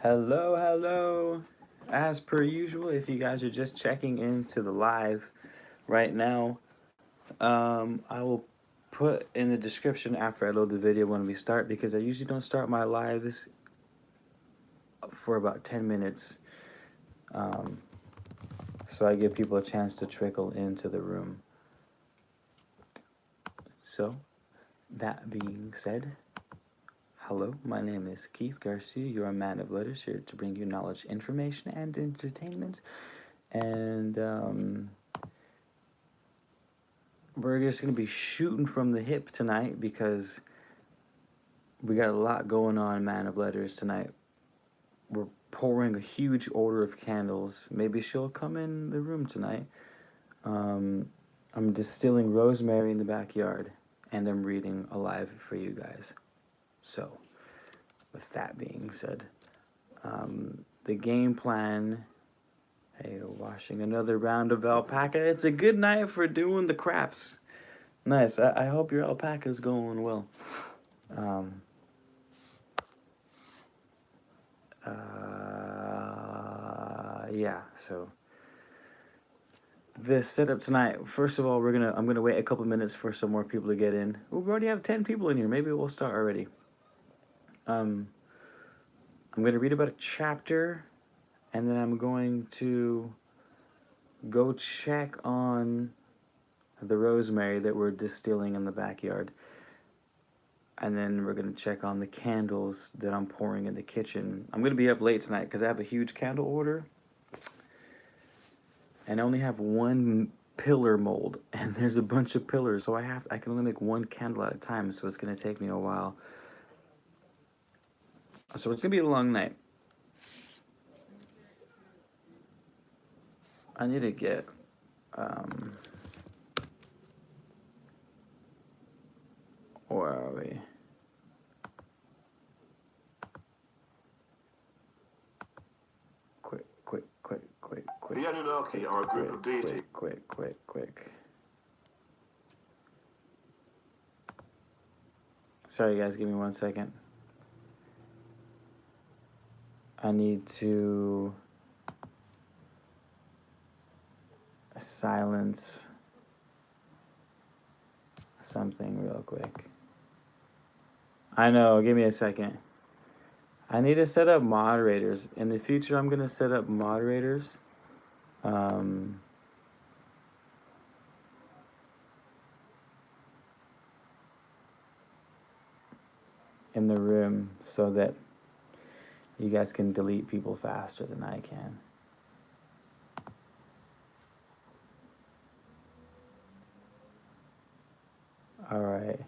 Hello, hello. As per usual, if you guys are just checking into the live right now, I will put in the description after I load the video when we start because I usually don't start my lives for about 10 minutes. Um, so I give people a chance to trickle into the room. So, that being said, hello, my name is Keith Garcia. You're a man of letters here to bring you knowledge, information, and entertainment. And we're just going to be shooting from the hip tonight because we got a lot going on, man of letters, tonight. We're pouring a huge order of candles. Maybe she'll come in the room tonight. I'm distilling rosemary in the backyard, and I'm reading alive for you guys. So, with that being said, the game plan. Hey, washing another round of alpaca. It's a good night for doing the crafts. Nice. I hope your alpaca's going well. Um, yeah, so this setup tonight. First of all, I'm gonna wait a couple minutes for some more people to get in. We already have 10 people in here. Maybe we'll start already. I'm gonna read about a chapter, and then I'm going to go check on the rosemary that we're distilling in the backyard. And then we're going to check on the candles that I'm pouring in the kitchen. I'm going to be up late tonight because I have a huge candle order. And I only have one pillar mold. And there's a bunch of pillars. So I can only make one candle at a time. So it's going to take me a while. So it's going to be a long night. I need to get... where are we? Quick. The Anunnaki are a group of deities. Quick. Sorry, guys. Give me 1 second. I need to silence something real quick. I know. Give me a second. I need to set up moderators. In the future, I'm going to set up moderators. In the room so that you guys can delete people faster than I can. All right.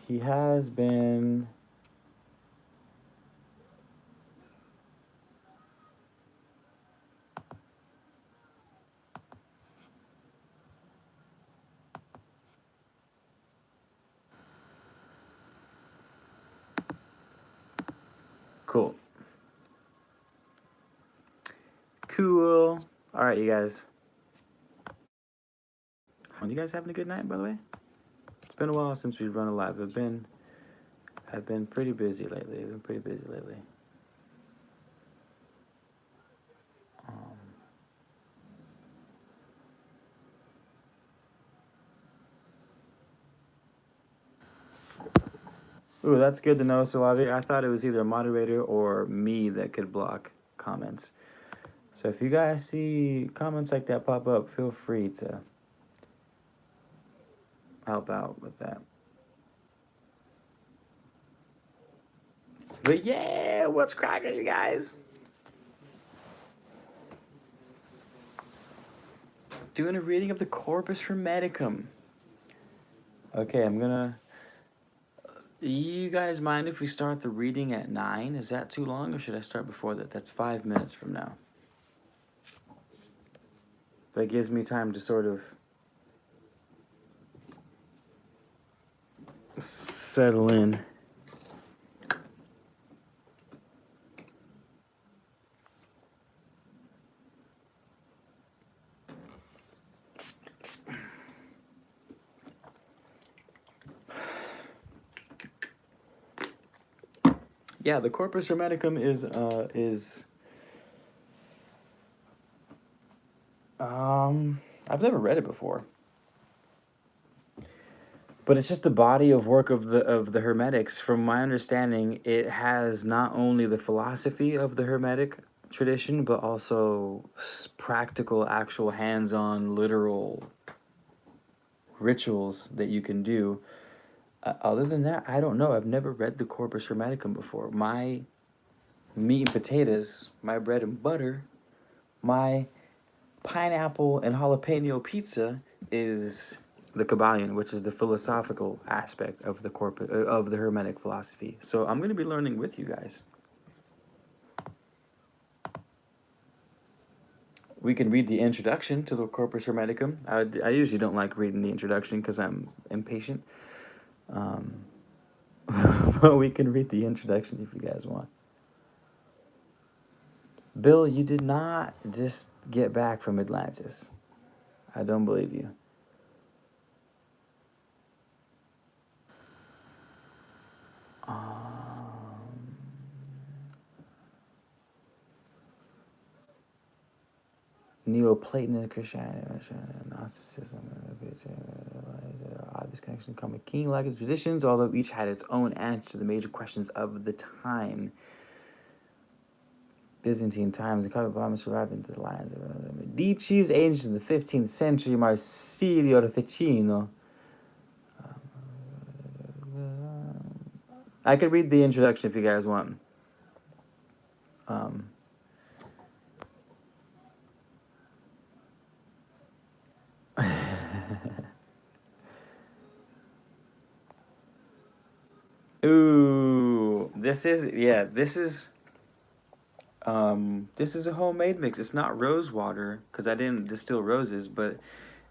He has been... Cool. All right, you guys. Are you guys having a good night, by the way? It's been a while since we've run a live. I've been pretty busy lately. Ooh, that's good to know, Salavi. I thought it was either a moderator or me that could block comments. So if you guys see comments like that pop up, feel free to help out with that. But yeah, what's cracking, you guys? Doing a reading of the Corpus Hermeticum. Okay, you guys mind if we start the reading at 9? Is that too long, or should I start before that? That's 5 minutes from now. That gives me time to sort of settle in. Yeah, the Corpus Hermeticum is I've never read it before. But it's just the body of work of the Hermetics. From my understanding, it has not only the philosophy of the Hermetic tradition, but also practical, actual, hands-on, literal rituals that you can do. Other than that, I don't know. I've never read the Corpus Hermeticum before. My meat and potatoes, my bread and butter, my pineapple and jalapeno pizza is the Kabbalion, which is the philosophical aspect of the of the Hermetic philosophy. So I'm going to be learning with you guys. We can read the introduction to the Corpus Hermeticum. I usually don't like reading the introduction because I'm impatient. But we can read the introduction if you guys want. Bill, you did not just get back from Atlantis. I don't believe you. Neoplatonism, Christianity, Gnosticism, obvious connection to common king-like traditions, although each had its own answer to the major questions of the time. Byzantine times, the common bomb survived into the lands of the Medici's, ancient in the 15th century, Marsilio da Ficino. I could read the introduction if you guys want. Ooh, this is this is a homemade mix. It's not rose water because I didn't distill roses, but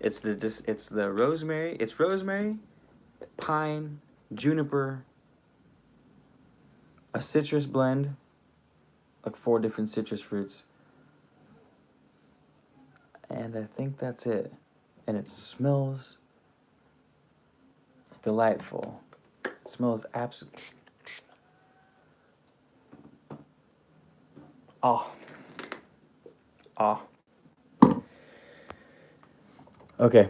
it's the rosemary. It's rosemary, pine, juniper, a citrus blend, like 4 different citrus fruits, and I think that's it. And it smells delightful. It smells absolutely. Oh. Oh. Okay.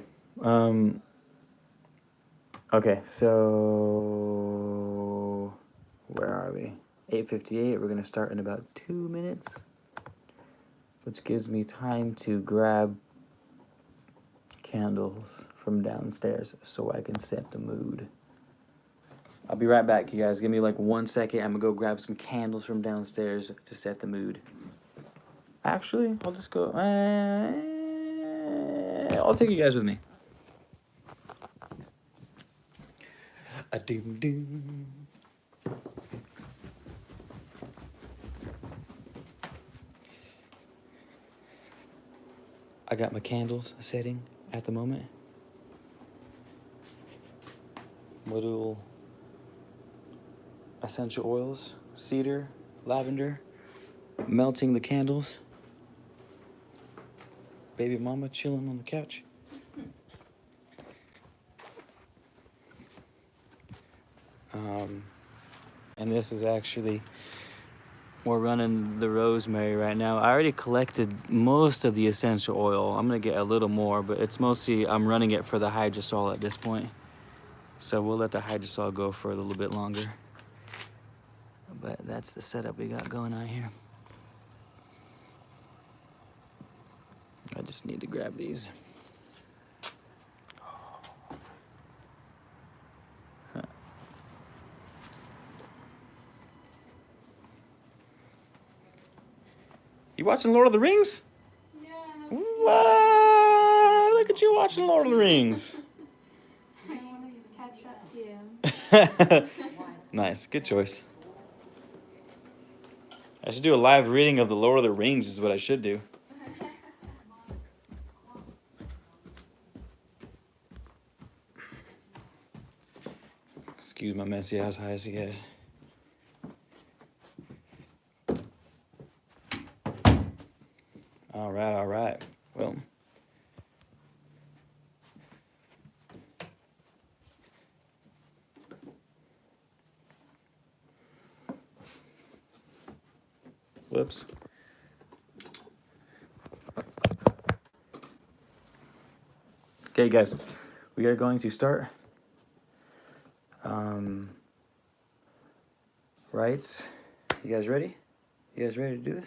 Okay, so where are we? 8:58. We're gonna start in about 2 minutes, which gives me time to grab candles from downstairs so I can set the mood. I'll be right back, you guys. Give me like 1 second. I'm gonna go grab some candles from downstairs to set the mood. Actually, I'll just go. I'll take you guys with me. A doom doom. I got my candles setting at the moment. Little essential oils, cedar, lavender, melting the candles. Baby mama chilling on the couch. And this is actually, we're running the rosemary right now. I already collected most of the essential oil. I'm gonna get a little more, but it's mostly, I'm running it for the hydrosol at this point. So we'll let the hydrosol go for a little bit longer. But that's the setup we got going on here. I just need to grab these. You watching Lord of the Rings? Yeah. What? Look at you watching Lord of the Rings. I want to catch up to you. Nice, good choice. I should do a live reading of the Lord of the Rings is what I should do. Excuse my messy ass eyes, you guys. All right. Well, flips. Okay, guys, we are going to start. Right? You guys ready? You guys ready to do this?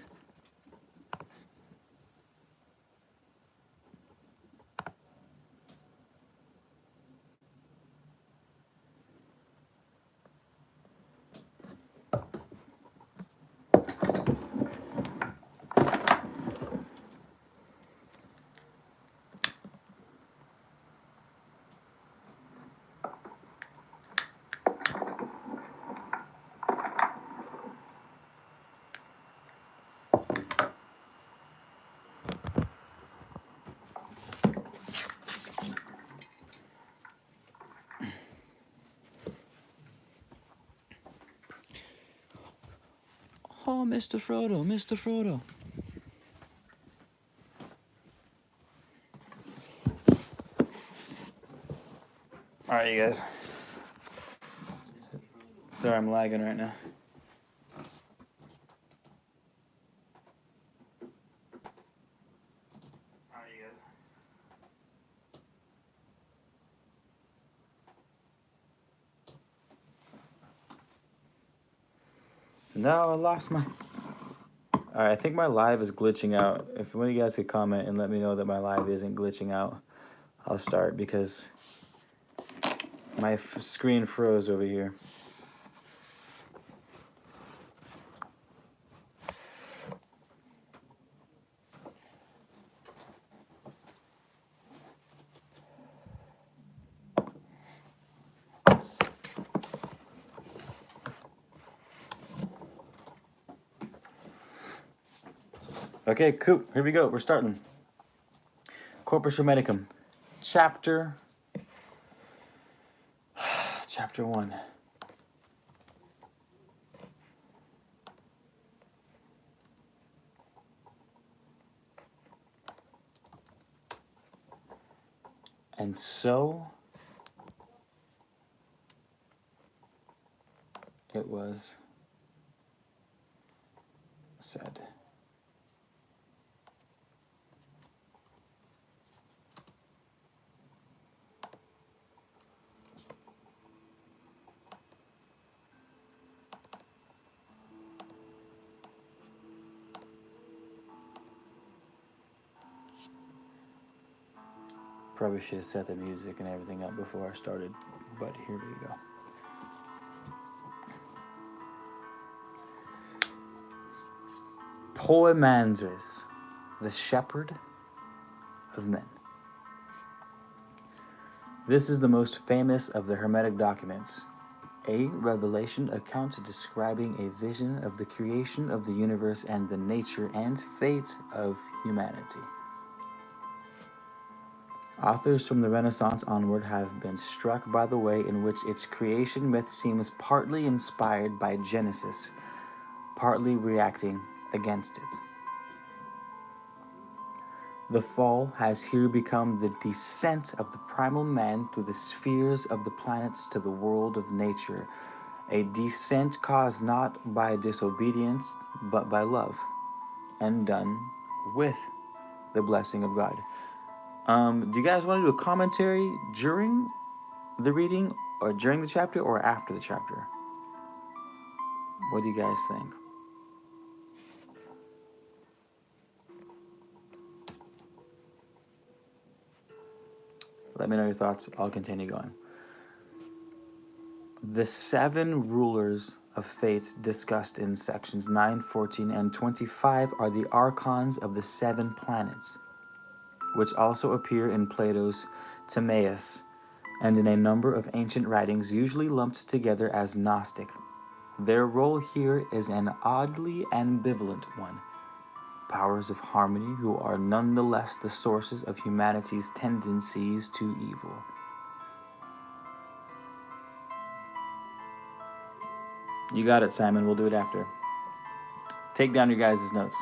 Oh, Mr. Frodo, Mr. Frodo. All right, you guys. Sorry, I'm lagging right now. All right, you guys. No, I lost my... Alright, I think my live is glitching out. If one of you guys could comment and let me know that my live isn't glitching out, I'll start because my screen froze over here. Okay, cool. Here we go. We're starting. Corpus Hermeticum, chapter 1. And so it was said. Probably should have set the music and everything up before I started, but here we go. Poemandres, the shepherd of men. This is the most famous of the Hermetic documents, a revelation account describing a vision of the creation of the universe and the nature and fate of humanity. Authors from the Renaissance onward have been struck by the way in which its creation myth seems partly inspired by Genesis, partly reacting against it. The fall has here become the descent of the primal man through the spheres of the planets to the world of nature, a descent caused not by disobedience, but by love, and done with the blessing of God. Do you guys want to do a commentary during the reading, or during the chapter, or after the chapter? What do you guys think? Let me know your thoughts. I'll continue going. The 7 rulers of fate discussed in sections 9, 14, and 25 are the archons of the 7 planets, which also appear in Plato's Timaeus and in a number of ancient writings usually lumped together as Gnostic. Their role here is an oddly ambivalent one. Powers of harmony who are nonetheless the sources of humanity's tendencies to evil. You got it, Simon. We'll do it after. Take down your guys' notes.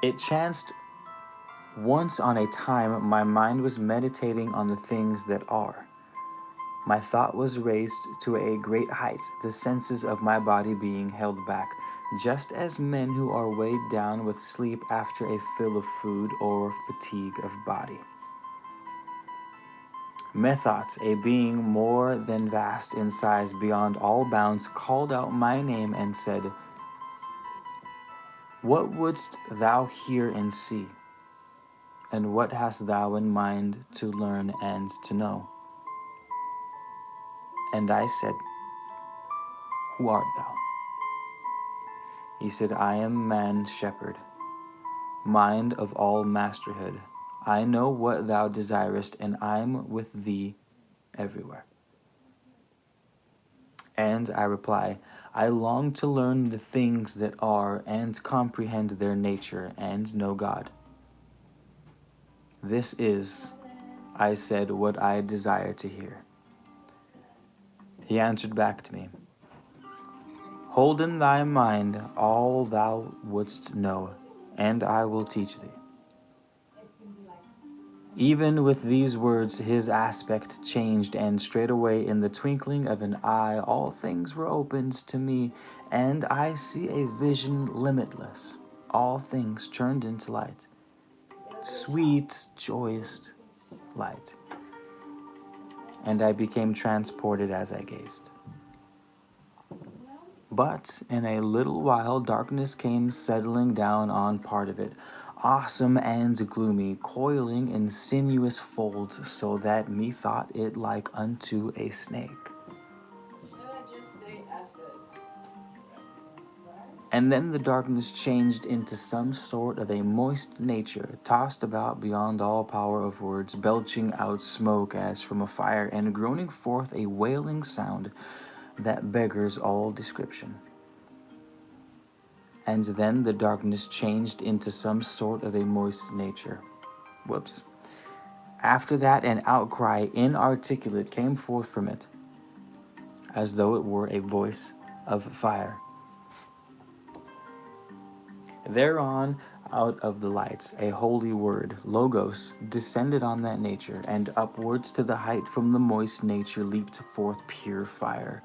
It chanced once on a time my mind was meditating on the things that are. My thought was raised to a great height, the senses of my body being held back, just as men who are weighed down with sleep after a fill of food or fatigue of body. Methought, a being more than vast in size beyond all bounds, called out my name and said, What wouldst thou hear and see? And what hast thou in mind to learn and to know? And I said, Who art thou? He said, I am man shepherd, mind of all masterhood. I know what thou desirest, and I'm with thee everywhere. And I reply, I long to learn the things that are, and comprehend their nature, and know God. This is, I said, what I desire to hear. He answered back to me, Hold in thy mind all thou wouldst know, and I will teach thee. Even with these words his aspect changed, and straightway in the twinkling of an eye all things were opened to me, and I see a vision limitless, all things turned into light, sweet, joyous light. And I became transported as I gazed. But in a little while darkness came settling down on part of it, awesome and gloomy, coiling in sinuous folds, so that methought it like unto a snake. And then the darkness changed into some sort of a moist nature, tossed about beyond all power of words, belching out smoke as from a fire, and groaning forth a wailing sound that beggars all description. And then the darkness changed into some sort of a moist nature. Whoops. After that, an outcry inarticulate came forth from it, as though it were a voice of fire. Thereon, out of the lights, a holy word, Logos, descended on that nature, and upwards to the height from the moist nature leaped forth pure fire.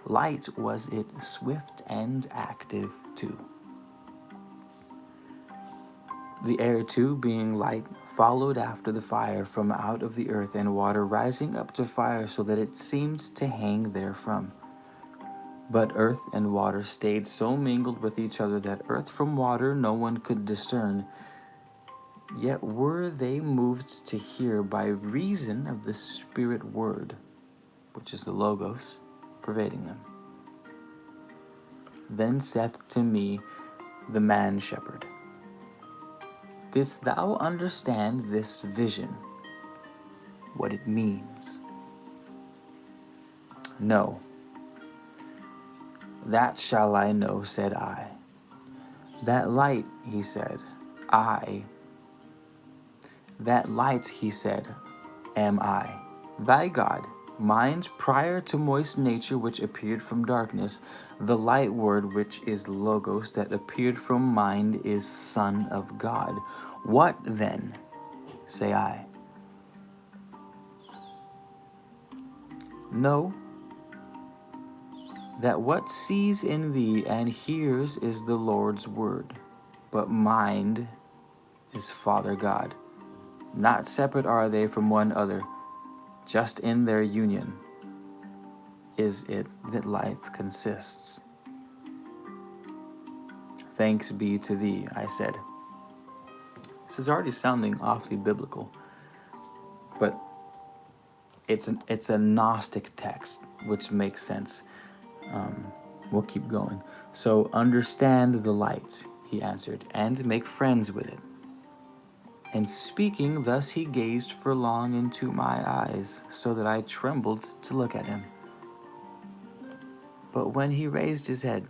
Light was it, swift and active too. The air too, being light, followed after the fire from out of the earth, and water rising up to fire, so that it seemed to hang therefrom. But earth and water stayed so mingled with each other that earth from water no one could discern. Yet were they moved to hear by reason of the Spirit word, which is the Logos, pervading them. Then saith to me the man shepherd, Didst thou understand this vision, what it means? No. That shall I know, said I. That light, he said, that light, he said, am I, thy God, mind prior to moist nature which appeared from darkness, the light word which is Logos that appeared from mind is Son of God. What then, say I? Know that what sees in thee and hears is the Lord's word, but mind is Father God. Not separate are they from one other, just in their union is it that life consists. Thanks be to thee, I said. This is already sounding awfully biblical, but it's a Gnostic text, which makes sense. We'll keep going. So understand the light, he answered, and make friends with it. And speaking thus, he gazed for long into my eyes, so that I trembled to look at him. But when he raised his head,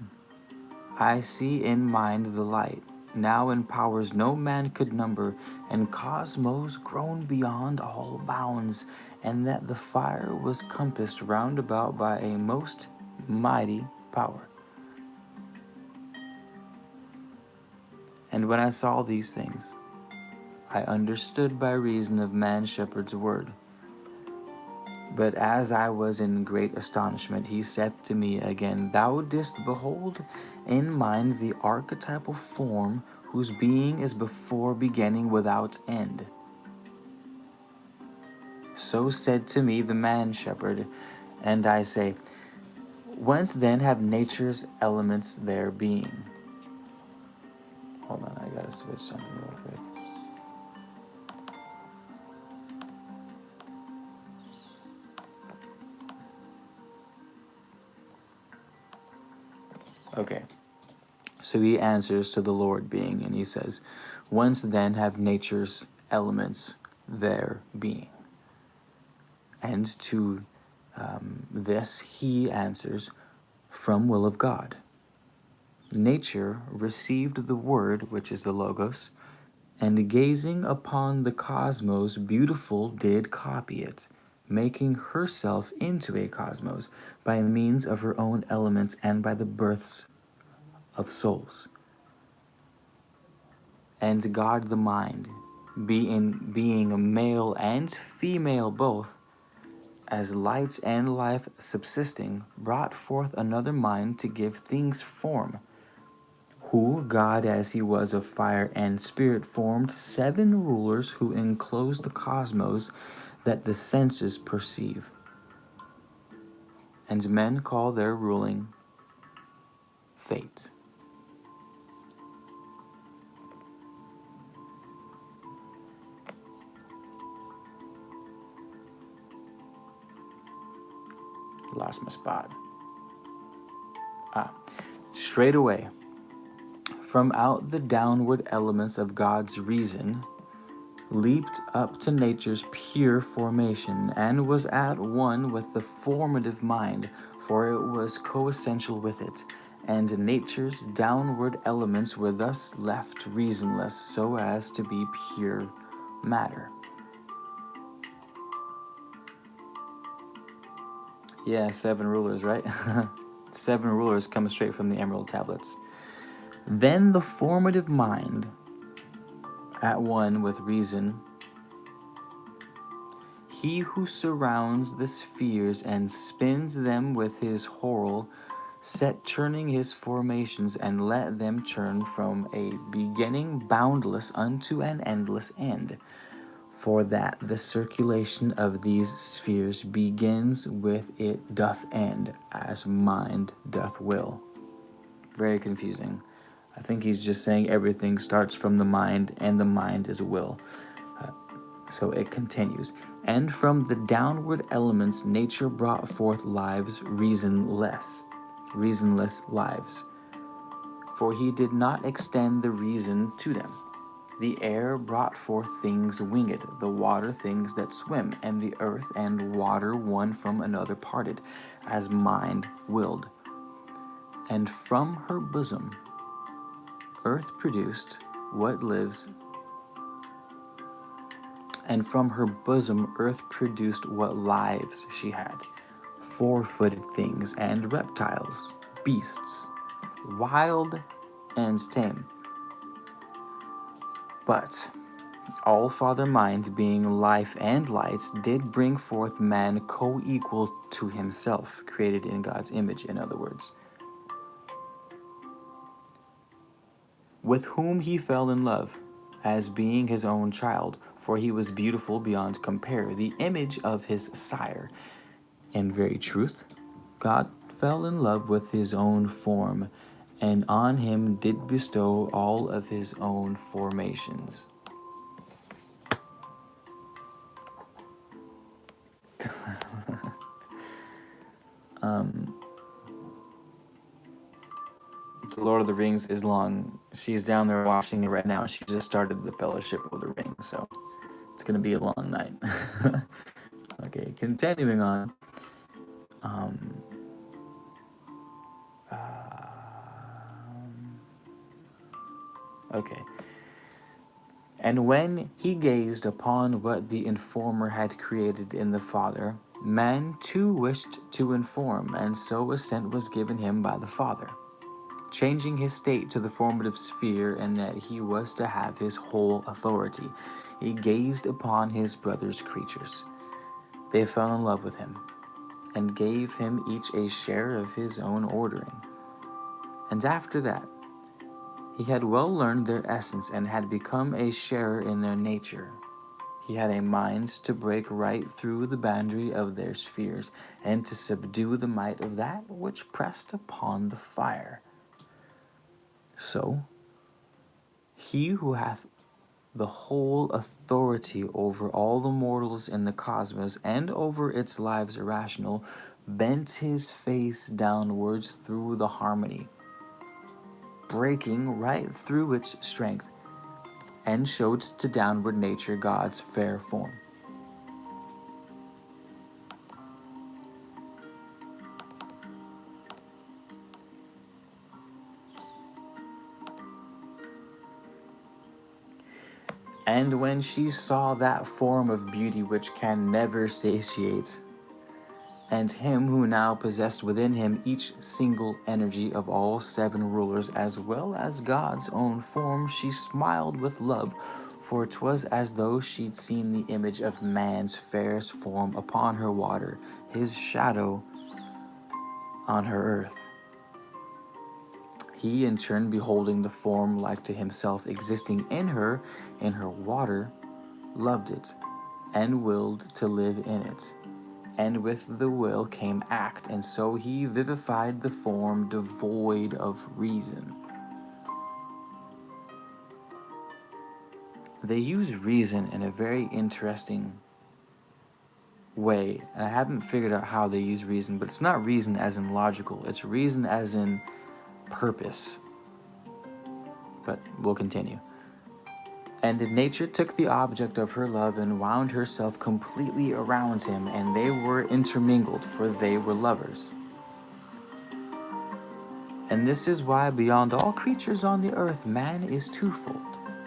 I see in mind the light, now in powers no man could number, and cosmos grown beyond all bounds, and that the fire was compassed round about by a most mighty power. And when I saw these things, I understood by reason of man shepherd's word, But as I was in great astonishment, he said to me again, Thou didst behold in mind the archetypal form whose being is before beginning without end. So said to me the man shepherd, and I say, Whence then have nature's elements their being? Hold on, I gotta switch something real quick. Okay. So he answers to the Lord being, and he says, Whence then have nature's elements their being? And to this he answers, From will of God. Nature received the word, which is the Logos, and gazing upon the cosmos, beautiful did copy it, making herself into a cosmos by means of her own elements and by the births of souls. And God the mind, being a male and female both, as light and life subsisting, brought forth another mind to give things form, who, God as he was of fire and spirit, formed 7 rulers who enclose the cosmos that the senses perceive. And men call their ruling fate. Lost my spot. Straight away, from out the downward elements of God's reason, leaped up to nature's pure formation, and was at one with the formative mind, for it was coessential with it, and nature's downward elements were thus left reasonless, so as to be pure matter. Yeah, 7 rulers, right? 7 rulers come straight from the emerald tablets. Then the formative mind, at one with reason, he who surrounds the spheres and spins them with his whorl, set turning his formations, and let them turn from a beginning boundless unto an endless end. For that the circulation of these spheres begins with it doth end, as mind doth will. Very confusing. I think he's just saying everything starts from the mind, and the mind is will. So it continues. And from the downward elements, nature brought forth lives reasonless lives. For he did not extend the reason to them. The air brought forth things winged, the water things that swim, and the earth and water one from another parted, as mind willed. And from her bosom, earth produced what lives, and from her bosom earth produced what lives she had, 4-footed things and reptiles, beasts, wild and tame. But all Father Mind, being life and light, did bring forth man co-equal to himself, created in God's image, in other words, with whom he fell in love, as being his own child, for he was beautiful beyond compare, the image of his sire. In very truth, God fell in love with his own form, and on him did bestow all of his own formations. The Lord of the Rings is long. She's down there watching it right now. She just started the Fellowship of the Ring, so it's gonna be a long night. Okay, continuing on. Okay. And when he gazed upon what the informer had created in the Father, man too wished to inform, and so assent was given him by the Father, changing his state to the formative sphere, and that he was to have his whole authority. He gazed upon his brother's creatures. They fell in love with him and gave him each a share of his own ordering. And after that, he had well learned their essence and had become a sharer in their nature. He had a mind to break right through the boundary of their spheres and to subdue the might of that which pressed upon the fire. So, he who hath the whole authority over all the mortals in the cosmos and over its lives irrational, bent his face downwards through the harmony, breaking right through its strength, and showed to downward nature God's fair form. And when she saw that form of beauty which can never satiate, and him who now possessed within him each single energy of all seven rulers, as well as God's own form, she smiled with love, for 'twas as though she'd seen the image of man's fairest form upon her water, his shadow on her earth. He, in turn, beholding the form like to himself existing in her water, loved it, and willed to live in it. And with the will came act, and so he vivified the form devoid of reason. They use reason in a very interesting way, and I haven't figured out how they use reason, but it's not reason as in logical, it's reason as in purpose. But we'll continue. And nature took the object of her love and wound herself completely around him, and they were intermingled, for they were lovers. And this is why beyond all creatures on the earth, man is twofold,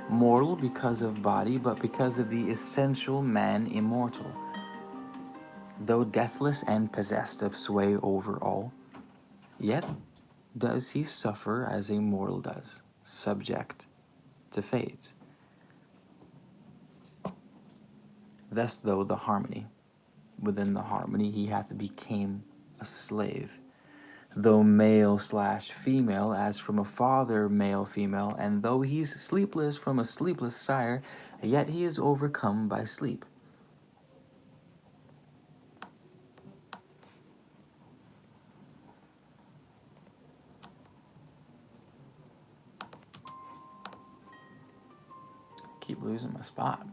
mortal because of body, but because of the essential man immortal. Though deathless and possessed of sway over all, yet does he suffer as a mortal does, subject to fate. Thus, though the harmony, within the harmony he hath became a slave, though male/female, as from a father male/female, and though he's sleepless from a sleepless sire, yet he is overcome by sleep. Keep losing my spot.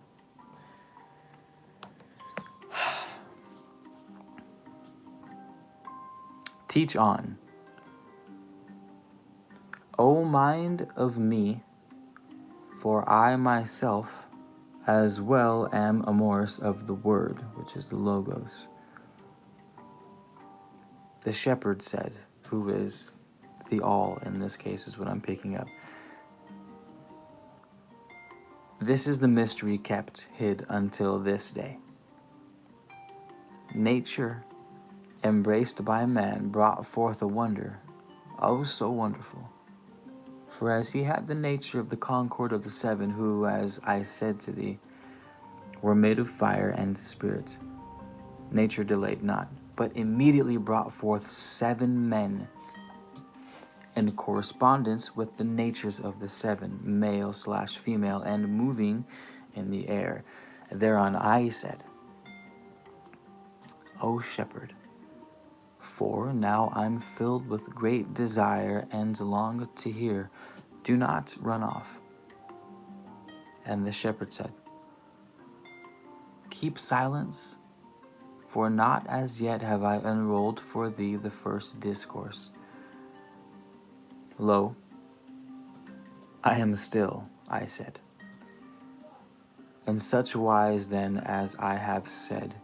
Teach on. O mind of me, for I myself as well am amorous of the word, which is the logos. The shepherd said, who is the all in this case is what I'm picking up. This is the mystery kept hid until this day. Nature, embraced by man, brought forth a wonder, oh so wonderful. For as he had the nature of the concord of the seven, who, as I said to thee, were made of fire and spirit, nature delayed not, but immediately brought forth 7 men in correspondence with the natures of the 7, male/female, and moving in the air. Thereon I said, O shepherd, for now I'm filled with great desire and long to hear, do not run off. And the shepherd said, keep silence, for not as yet have I unrolled for thee the first discourse. Lo, I am still, I said. In such wise then as I have said,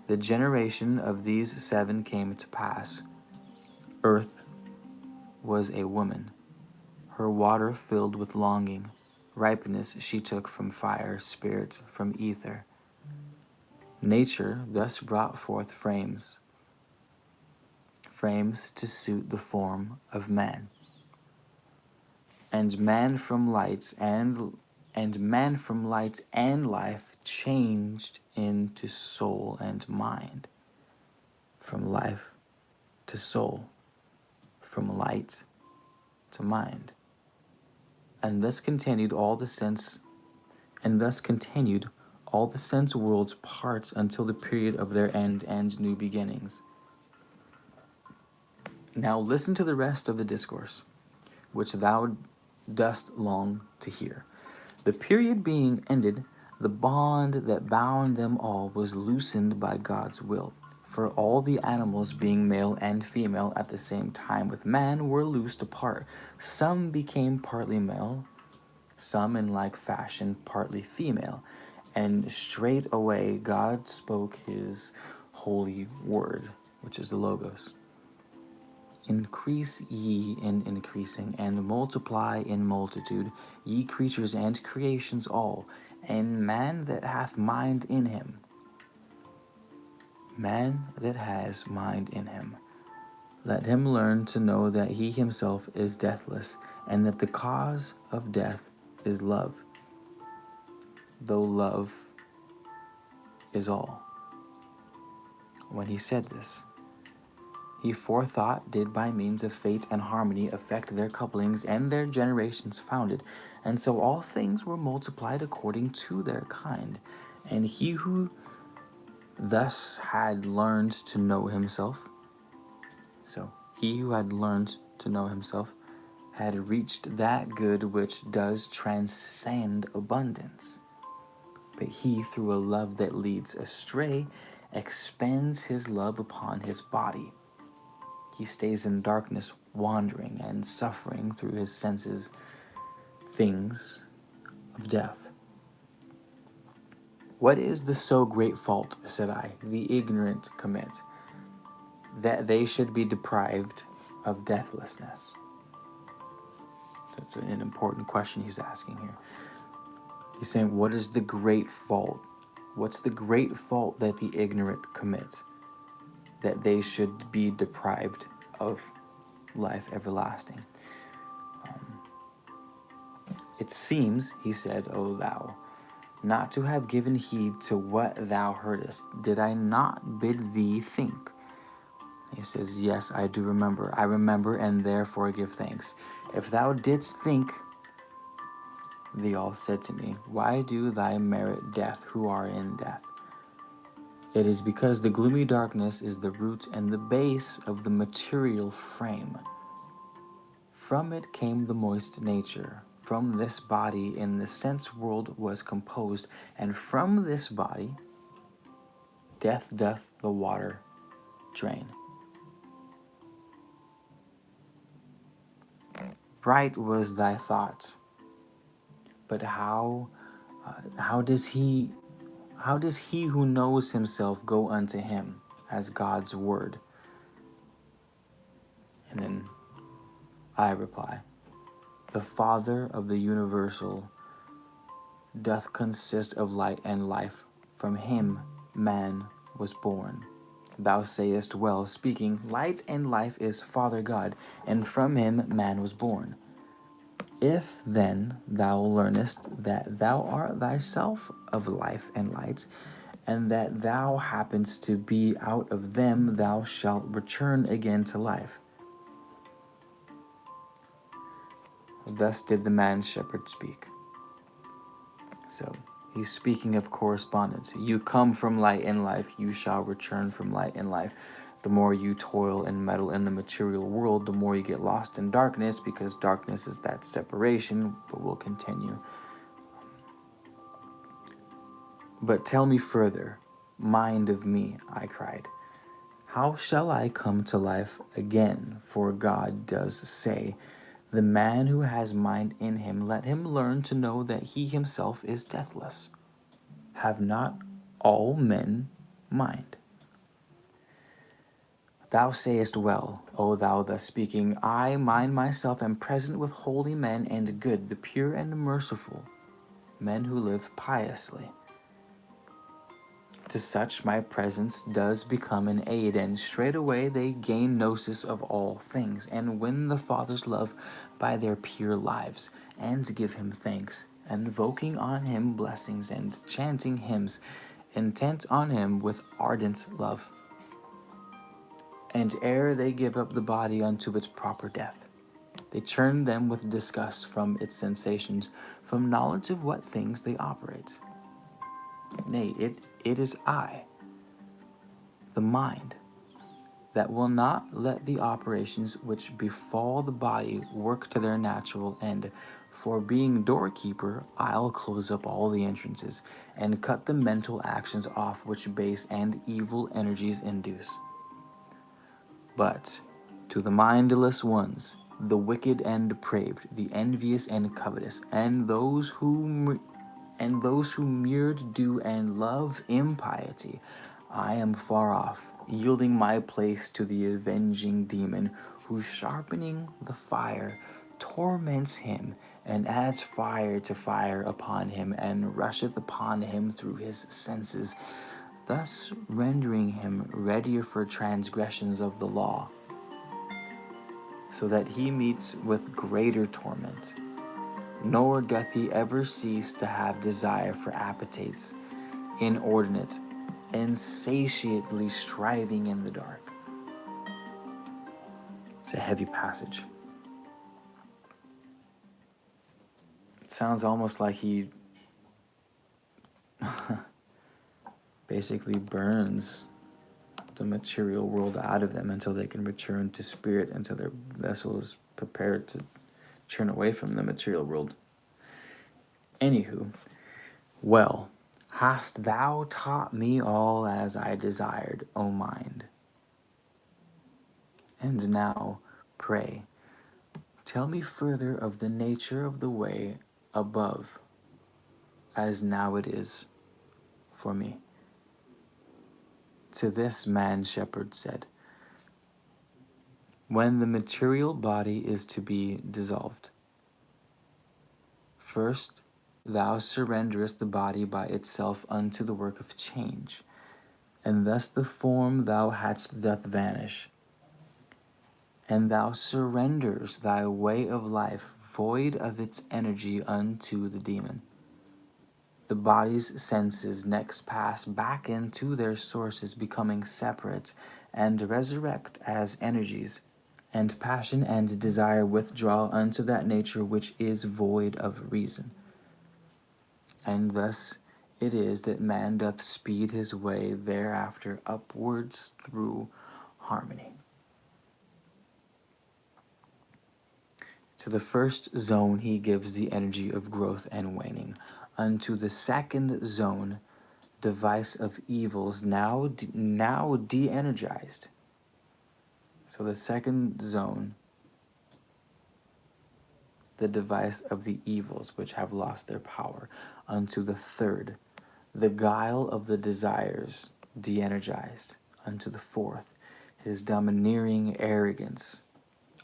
the generation of these 7 came to pass. Earth was a woman, her water filled with longing. Ripeness she took from fire, spirit from ether. Nature thus brought forth frames to suit the form of man. And man from light and and man from light and life changed into soul and mind. From life to soul, from light to mind. And thus continued all the sense world's parts until the period of their end and new beginnings. Now listen to the rest of the discourse, which thou dost long to hear. The period being ended, the bond that bound them all was loosened by God's will. For all the animals, being male and female at the same time with man, were loosed apart. Some became partly male, some in like fashion partly female. And straightway God spoke his holy word, which is the Logos. Increase ye in increasing, and multiply in multitude, ye creatures and creations all, and man that hath mind in him. Man that has mind in him. Let him learn to know that he himself is deathless, and that the cause of death is love, though love is all. When he said this, he forethought did by means of fate and harmony affect their couplings and their generations founded, and so all things were multiplied according to their kind. And he who thus had learned to know himself, had reached that good which does transcend abundance. But he, through a love that leads astray, expends his love upon his body. He stays in darkness, wandering and suffering through his senses things of death. What is the so great fault, said I, the ignorant commit, that they should be deprived of deathlessness? So it's an important question he's asking here. He's saying, what is the great fault? What's the great fault that the ignorant commit, that they should be deprived of life everlasting? It seems, he said, O thou, not to have given heed to what thou heardest. Did I not bid thee think? He says, yes, I do remember. I remember, and therefore give thanks. If thou didst think, they all said to me, why do thy merit death, who are in death? It is because the gloomy darkness is the root and the base of the material frame. From it came the moist nature. From this body in the sense world was composed, and from this body death doth the water drain. Bright was thy thought, but how does he who knows himself go unto him as God's word? And then I reply, the Father of the universal doth consist of light and life. From him man was born. Thou sayest well, speaking, light and life is Father God, and from him man was born. If then thou learnest that thou art thyself of life and light, and that thou happenest to be out of them, thou shalt return again to life. Thus did the man-shepherd speak. So he's speaking of correspondence. You come from light and life, you shall return from light and life. The more you toil and meddle in the material world, the more you get lost in darkness, because darkness is that separation, but we'll continue. But tell me further, mind of me, I cried. How shall I come to life again? For God does say, the man who has mind in him, let him learn to know that he himself is deathless. Have not all men mind? Thou sayest well, O thou thus speaking, I mind myself am present with holy men and good, the pure and merciful, men who live piously. To such my presence does become an aid, and straightway they gain gnosis of all things, and win the Father's love by their pure lives, and give him thanks, invoking on him blessings and chanting hymns, intent on him with ardent love. And ere they give up the body unto its proper death, they churn them with disgust from its sensations, from knowledge of what things they operate. Nay, it is I, the mind, that will not let the operations which befall the body work to their natural end. For being doorkeeper, I'll close up all the entrances, and cut the mental actions off which base and evil energies induce. But to the mindless ones, the wicked and depraved, the envious and covetous, and those who mirrored do and love impiety, I am far off, yielding my place to the avenging demon, who sharpening the fire torments him, and adds fire to fire upon him, and rusheth upon him through his senses, thus rendering him readier for transgressions of the law, so that he meets with greater torment. Nor doth he ever cease to have desire for appetites, inordinate, insatiately striving in the dark. It's a heavy passage. It sounds almost like he basically burns the material world out of them until they can return to spirit, until their vessel is prepared to turn away from the material world. Anywho, well, hast thou taught me all as I desired, O mind? And now, pray, tell me further of the nature of the way above, as now it is for me. To this man shepherd said, when the material body is to be dissolved, first thou surrenderest the body by itself unto the work of change, and thus the form thou hadst doth vanish, and thou surrenders thy way of life void of its energy unto the demon. The body's senses next pass back into their sources, becoming separate, and resurrect as energies, and passion and desire withdraw unto that nature which is void of reason. And thus it is that man doth speed his way thereafter upwards through harmony. To the first zone he gives the energy of growth and waning. Unto the second zone, device of evils, now de-energized. So the second zone, the device of the evils which have lost their power. Unto the third, the guile of the desires, de-energized. Unto the fourth, his domineering arrogance,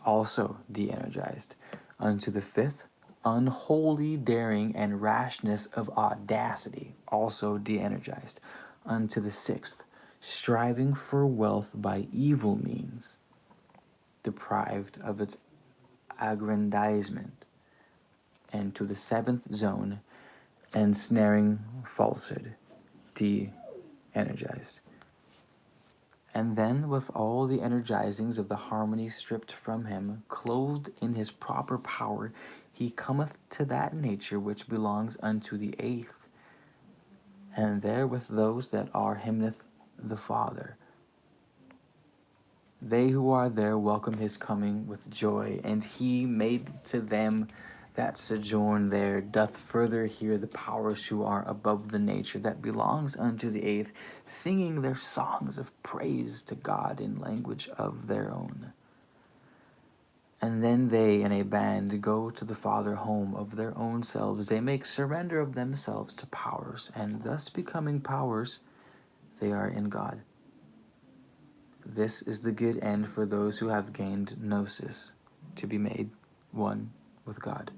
also de-energized. Unto the fifth, unholy daring and rashness of audacity, also de-energized. Unto the sixth, striving for wealth by evil means, deprived of its aggrandizement. And to the seventh zone, ensnaring falsehood, de-energized. And then, with all the energizings of the harmony stripped from him, clothed in his proper power, he cometh to that nature which belongs unto the eighth, and there with those that are hymneth the Father. They who are there welcome his coming with joy, and he made to them that sojourn there doth further hear the powers who are above the nature that belongs unto the eighth, singing their songs of praise to God in language of their own. And then they in a band go to the Father home of their own selves. They make surrender of themselves to powers, and thus becoming powers, they are in God. This is the good end for those who have gained gnosis, to be made one with God.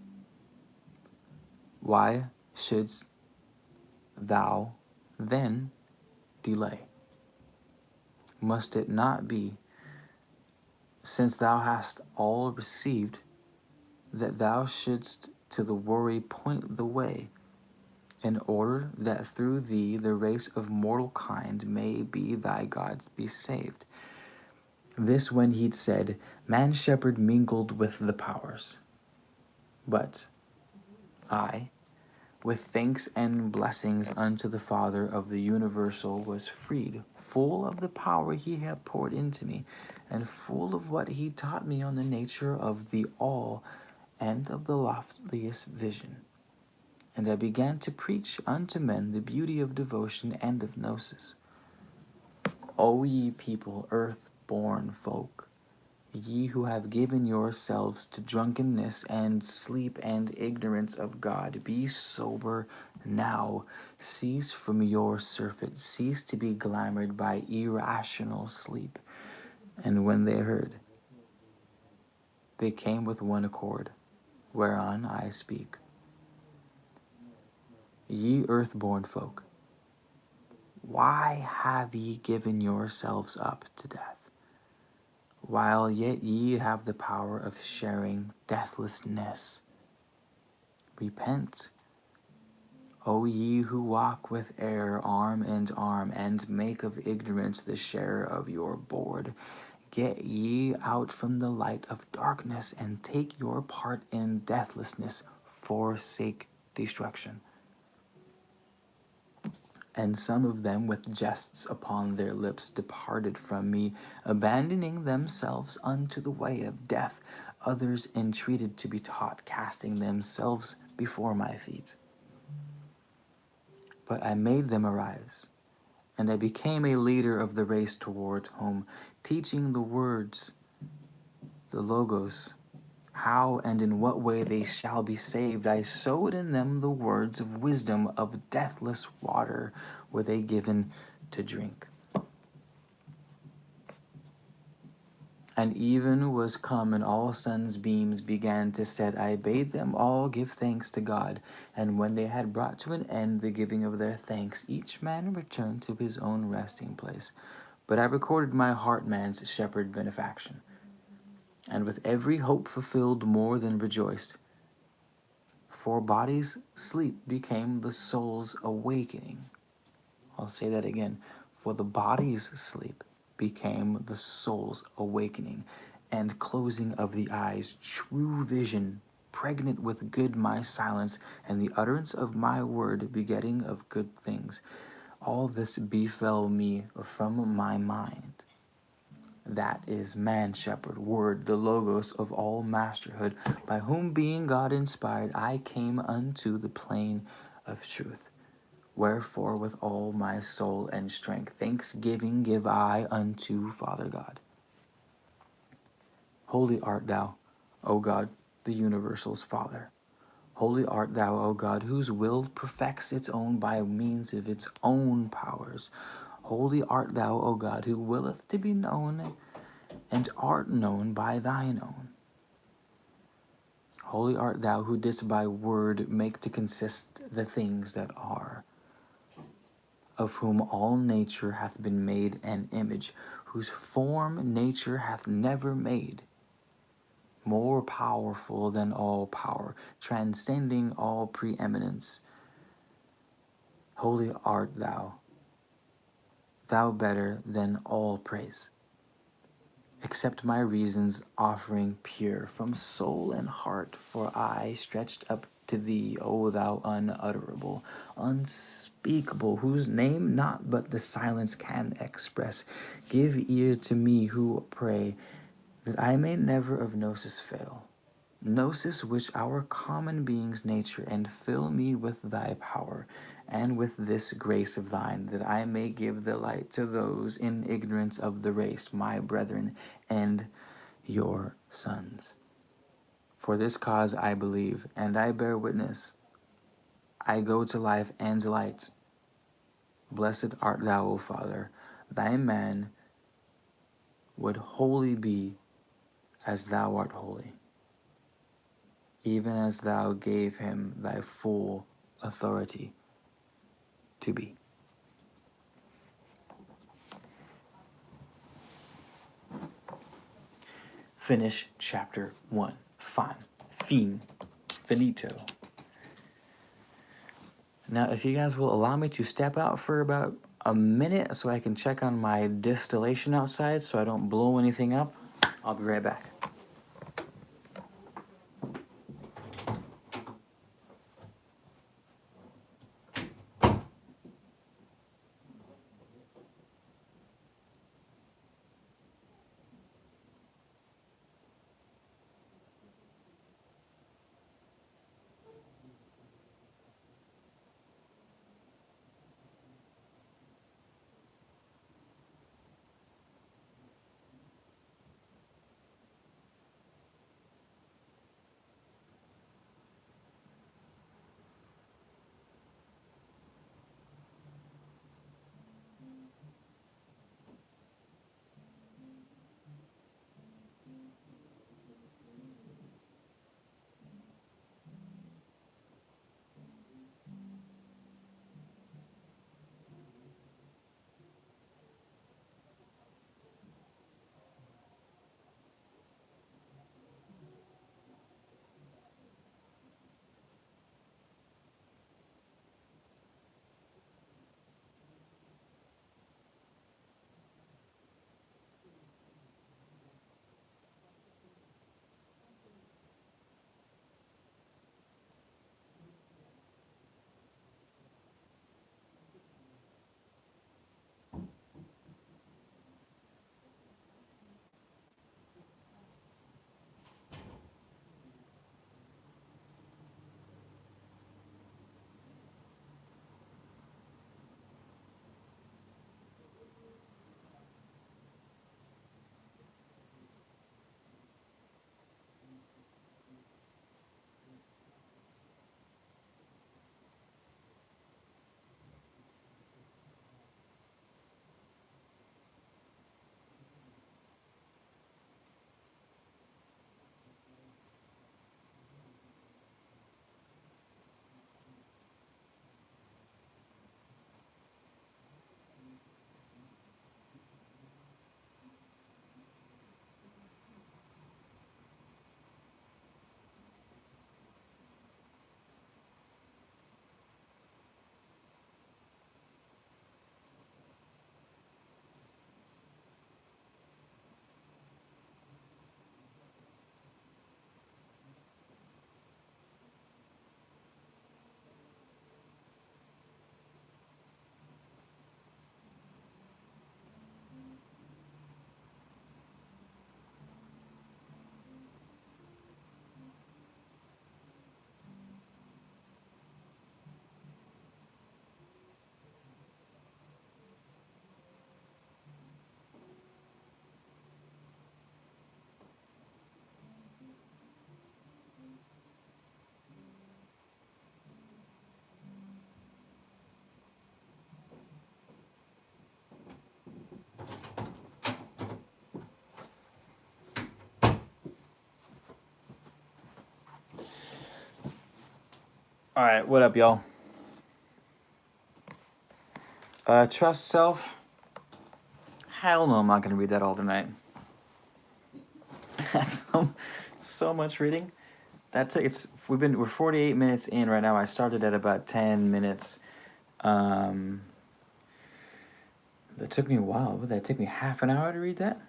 Why shouldst thou then delay? Must it not be, since thou hast all received, that thou shouldst to the worry point the way, in order that through thee the race of mortal kind may be thy gods be saved. This when he'd said, man shepherd mingled with the powers. But I, with thanks and blessings unto the Father of the universal, was freed, full of the power he had poured into me, and full of what he taught me on the nature of the all and of the loftiest vision. And I began to preach unto men the beauty of devotion and of gnosis. O ye people, earth-born folk, ye who have given yourselves to drunkenness and sleep and ignorance of God, be sober now. Cease from your surfeit. Cease to be glamored by irrational sleep. And when they heard, they came with one accord, whereon I speak. Ye earth-born folk, why have ye given yourselves up to death, while yet ye have the power of sharing deathlessness? Repent, O ye who walk with error arm in arm, and make of ignorance the share of your board. Get ye out from the light of darkness, and take your part in deathlessness, forsake destruction. And some of them with jests upon their lips departed from me, abandoning themselves unto the way of death. Others entreated to be taught, casting themselves before my feet. But I made them arise, and I became a leader of the race toward home, teaching the words, the logos, how and in what way they shall be saved. I sowed in them the words of wisdom, of deathless water were they given to drink. And even was come, and all sun's beams began to set. I bade them all give thanks to God. And when they had brought to an end the giving of their thanks, each man returned to his own resting place. But I recorded my heart man's shepherd benefaction, and with every hope fulfilled more than rejoiced. For body's sleep became the soul's awakening. I'll say that again. For the body's sleep became the soul's awakening, and closing of the eyes, true vision, pregnant with good my silence, and the utterance of my word, begetting of good things. All this befell me from my mind. That is man shepherd, word, the logos of all masterhood, by whom being God inspired, I came unto the plane of truth. Wherefore with all my soul and strength thanksgiving give I unto Father God. Holy art thou, O God, the universal's Father. Holy art thou, O God, whose will perfects its own by means of its own powers. Holy art thou, O God, who willeth to be known and art known by thine own. Holy art thou, who didst by word make to consist the things that are, of whom all nature hath been made an image, whose form nature hath never made, more powerful than all power, transcending all preeminence. Holy art thou, thou better than all praise. Accept my reasons, offering pure from soul and heart, for I stretched up to thee, O thou unutterable, unspeakable, whose name not but the silence can express. Give ear to me who pray, that I may never of gnosis fail. Gnosis which our common being's nature, and fill me with thy power, and with this grace of thine, that I may give the light to those in ignorance of the race, my brethren, and your sons. For this cause I believe, and I bear witness. I go to life and light. Blessed art thou, O Father. Thy man would wholly be as thou art holy, even as thou gave him thy full authority to be. Finish chapter 1. Fin. Finito. Now, if you guys will allow me to step out for about a minute so I can check on my distillation outside so I don't blow anything up, I'll be right back. All right, what up, y'all? Trust self. Hell no, I'm not gonna read that all tonight. That's so much reading. We're 48 minutes in right now. I started at about 10 minutes. That took me a while. Would that take me half an hour to read that?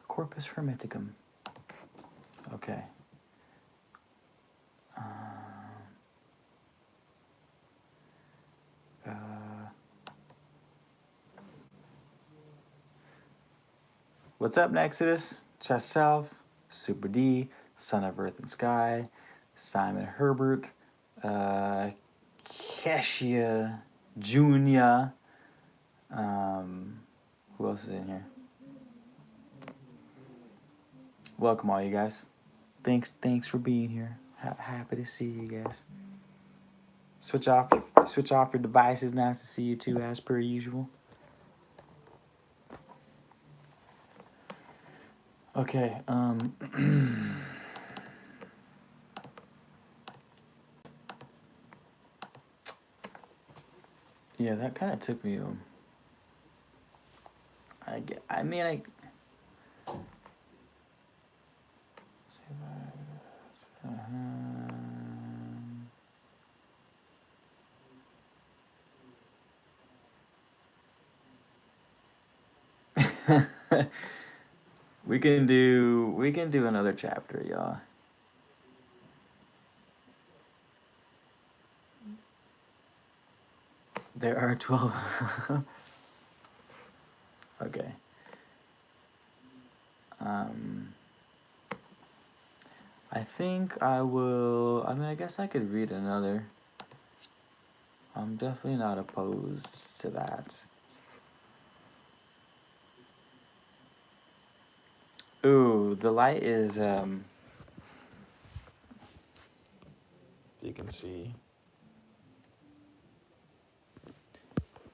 Corpus Hermeticum. Okay. What's up, Nexus? Trust Self, Super D, Son of Earth and Sky, Simon Herbert, Keshia Junior. Who else is in here? Welcome, all you guys. Thanks for being here. Happy to see you guys. Switch off your devices. Nice to see you too, as per usual. Okay. Yeah, that kind of took me. I mean, We can do another chapter, y'all. There are 12. Okay. Um, I think I will. I mean, I guess I could read another. I'm definitely not opposed to that. Ooh, the light is you can see.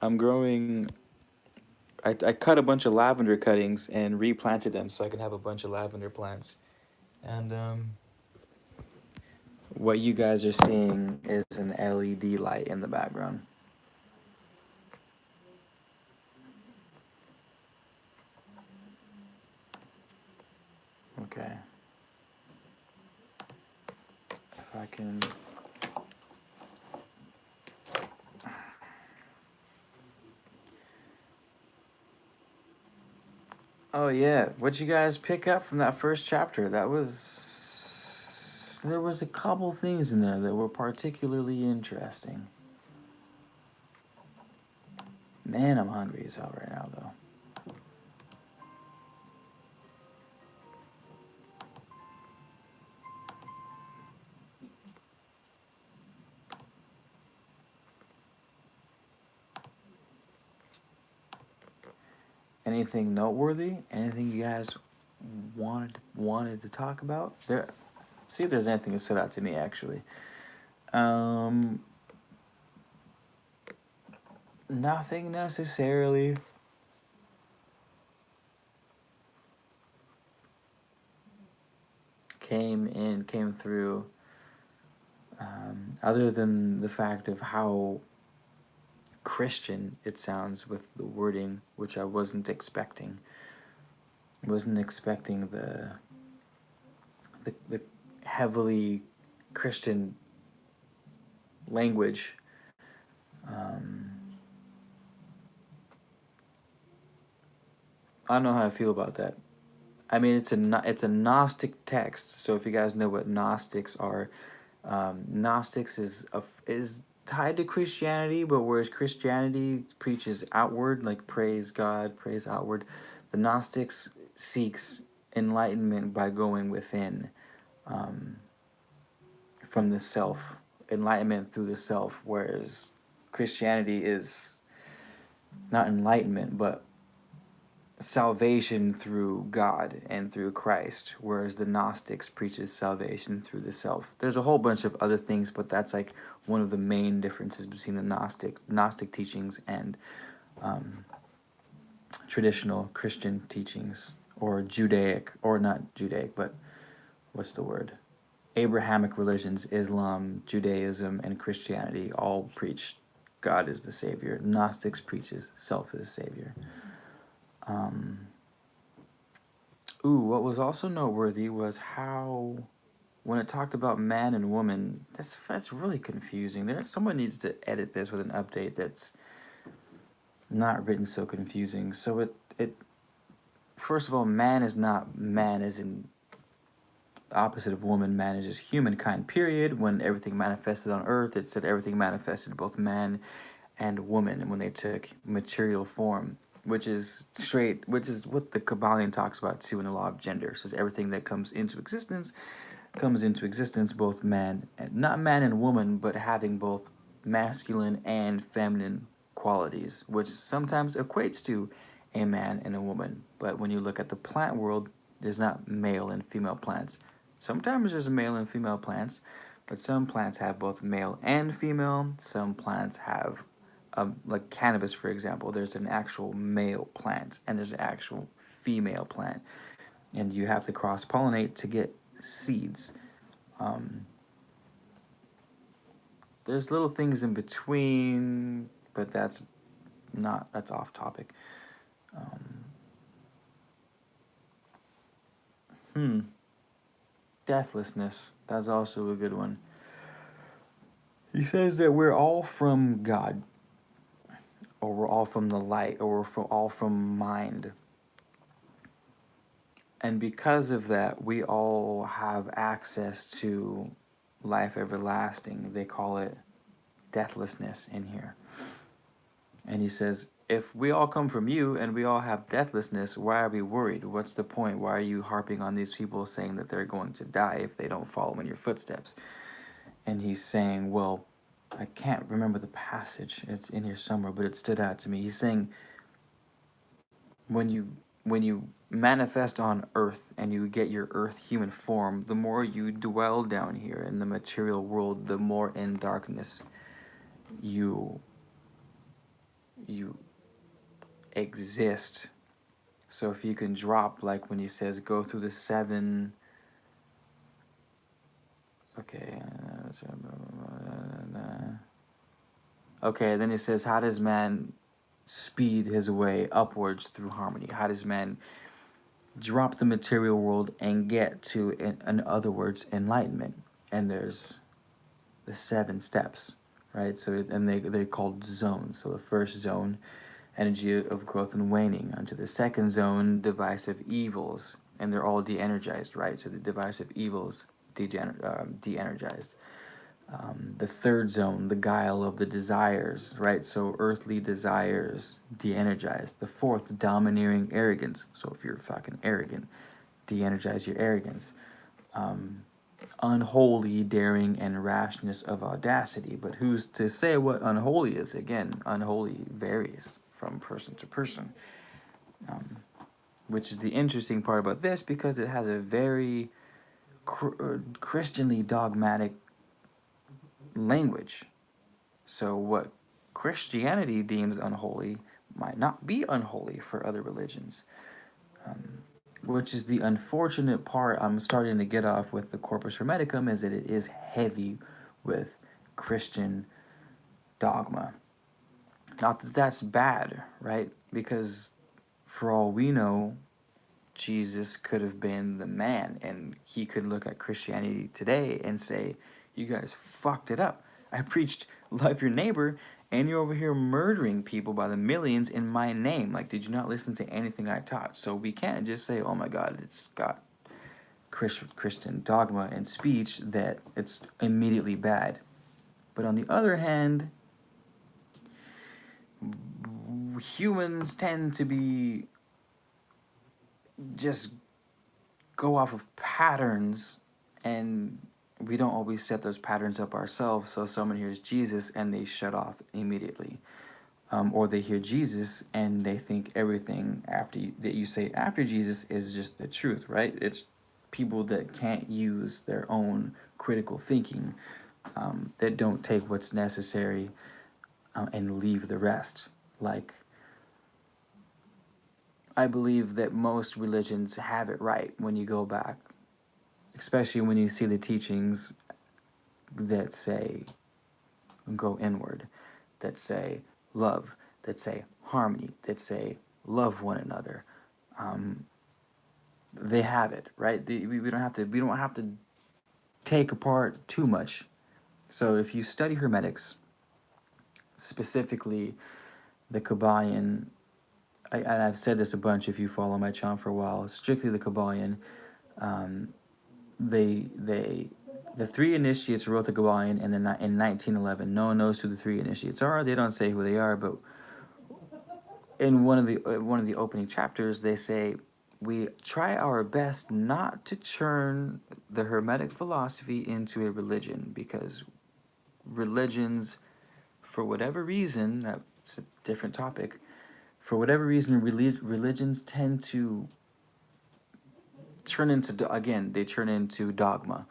I'm growing. I cut a bunch of lavender cuttings and replanted them so I can have a bunch of lavender plants. And what you guys are seeing is an LED light in the background. Okay. If I can. Oh yeah, what'd you guys pick up from that first chapter? There was a couple things in there that were particularly interesting. Man, I'm hungry as hell right now though. Anything noteworthy? Anything you guys wanted to talk about? There, see if there's anything that stood out to me actually. Um, Nothing necessarily. Came through. Other than the fact of how Christian it sounds with the wording, which I wasn't expecting. Wasn't expecting the heavily Christian language. I don't know how I feel about that. I mean, it's a Gnostic text. So if you guys know what Gnostics are, Gnostics is tied to Christianity, but whereas Christianity preaches outward, like praise God, praise outward, the Gnostics seeks enlightenment by going within, from the self, enlightenment through the self, whereas Christianity is not enlightenment, but salvation through God and through Christ, whereas the Gnostics preaches salvation through the self. There's a whole bunch of other things, but that's like one of the main differences between the Gnostic teachings and traditional Christian teachings, or Judaic, or not Judaic, but what's the word? Abrahamic religions, Islam, Judaism, and Christianity all preach God is the Savior. Gnostics preaches self is the Savior. What was also noteworthy was how, when it talked about man and woman, that's really confusing. Someone needs to edit this with an update that's not written so confusing. So it first of all, man is not man as in opposite of woman. Man is just humankind. Period. When everything manifested on Earth, it said everything manifested both man and woman, and when they took material form, which is what the Kabbalion talks about too in the law of gender. It says everything that comes into existence both man and not man and woman, but having both masculine and feminine qualities, which sometimes equates to a man and a woman. But when you look at the plant world, there's not male and female plants. Sometimes there's male and female plants, but some plants have both male and female. Some plants have, like cannabis, for example, there's an actual male plant and there's an actual female plant. And you have to cross pollinate to get seeds. There's little things in between, but that's off topic. Um, hmm. deathlessness. That's also a good one. He says that we're all from God, or we're all from the light, or all from mind. And because of that, we all have access to life everlasting. They call it deathlessness in here. And he says, if we all come from you and we all have deathlessness, why are we worried? What's the point? Why are you harping on these people saying that they're going to die if they don't follow in your footsteps? And he's saying, well, I can't remember the passage. It's in here somewhere, but it stood out to me. He's saying, when you manifest on earth and you get your earth human form, the more you dwell down here in the material world, the more in darkness you exist. So if you can drop, like when he says go through the seven, okay, then he says, how does man speed his way upwards through harmony? How does man drop the material world and get to, in other words, enlightenment? And there's the 7 steps, right? So and they're called zones. So the first zone, energy of growth and waning. Onto the second zone, divisive evils, and they're all de-energized, right? So the divisive evils de-energized. The third zone, the guile of the desires, right? So earthly desires, de-energized. The fourth, domineering arrogance. So if you're fucking arrogant, de-energize your arrogance. Unholy daring and rashness of audacity. But who's to say what unholy is? Again, unholy varies from person to person. Which is the interesting part about this, because it has a very Christianly dogmatic language. So what Christianity deems unholy might not be unholy for other religions. Which is the unfortunate part I'm starting to get off with the Corpus Hermeticum, is that it is heavy with Christian dogma. Not that that's bad, right? Because for all we know, Jesus could have been the man, and he could look at Christianity today and say, you guys fucked it up. I preached love your neighbor, and you're over here murdering people by the millions in my name. Like, did you not listen to anything I taught? So we can't just say, oh my God, it's got Christian dogma and speech, that it's immediately bad. But on the other hand, humans tend to be just go off of patterns, and we don't always set those patterns up ourselves. So someone hears Jesus and they shut off immediately, or they hear Jesus and they think everything that you say after Jesus is just the truth, right? It's people that can't use their own critical thinking, that don't take what's necessary, and leave the rest. Like, I believe that most religions have it right when you go back, especially when you see the teachings that say go inward, that say love, that say harmony, that say love one another. They have it right. We don't have to take apart too much. So if you study Hermetics, specifically the Kabbalion, and I've said this a bunch if you follow my channel for a while, strictly the Kabbalion, the 3 initiates wrote the Kabbalion in 1911. No one knows who the 3 initiates are. They don't say who they are, but in one of the opening chapters, they say, we try our best not to turn the Hermetic philosophy into a religion, because religions, for whatever reason, that's a different topic, for whatever reason, religions tend to turn into dogma.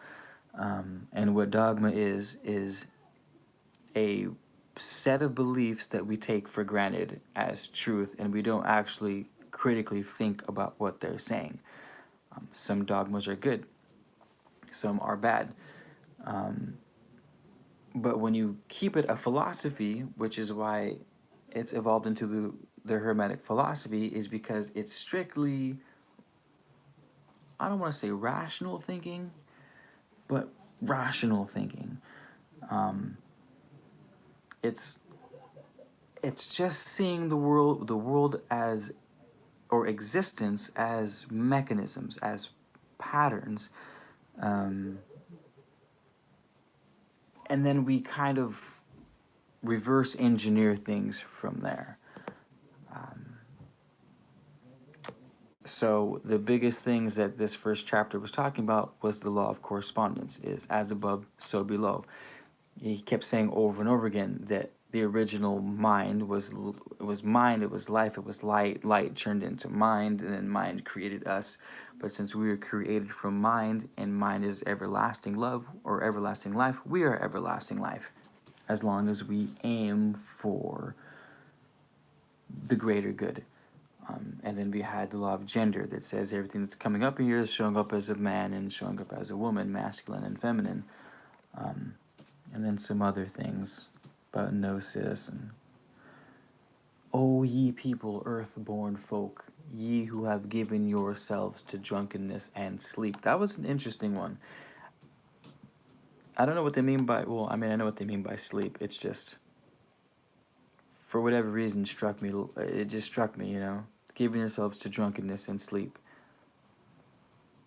And what dogma is a set of beliefs that we take for granted as truth, and we don't actually critically think about what they're saying. Some dogmas are good, some are bad. But when you keep it a philosophy, which is why it's evolved into the Hermetic philosophy, is because it's strictly, I don't want to say rational thinking, but rational thinking. Um, it's it's just seeing the world as, or existence as, mechanisms, as patterns, um, and then we kind of reverse engineer things from there. Um, so the biggest things that this first chapter was talking about was the law of correspondence, is as above, so below. He kept saying over and over again that the original mind was mind, it was life, it was light, light turned into mind, and then mind created us. But since we were created from mind, and mind is everlasting love or everlasting life, we are everlasting life, as long as we aim for the greater good. And then we had the law of gender that says everything that's coming up here is showing up as a man and showing up as a woman, masculine and feminine. Um, and then some other things about gnosis and, O ye people, earth-born folk, ye who have given yourselves to drunkenness and sleep. That was an interesting one. I don't know what they mean by, well, I mean, I know what they mean by sleep. It's just, for whatever reason, struck me. It just struck me, giving yourselves to drunkenness and sleep.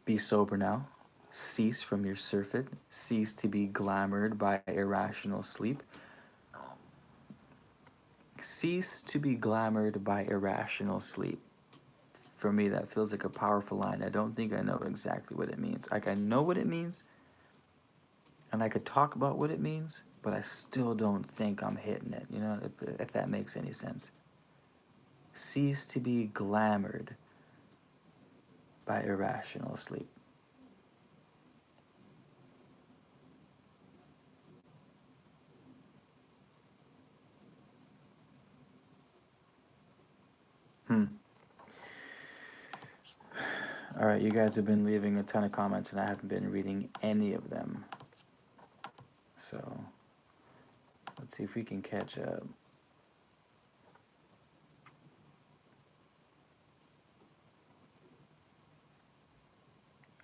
Be sober now. Cease from your surfeit. Cease to be glamored by irrational sleep. Cease to be glamored by irrational sleep. For me, that feels like a powerful line. I don't think I know exactly what it means. Like, I know what it means, and I could talk about what it means, but I still don't think I'm hitting it, if that makes any sense. Cease to be glamored by irrational sleep. All right, you guys have been leaving a ton of comments, and I haven't been reading any of them. So, let's see if we can catch up.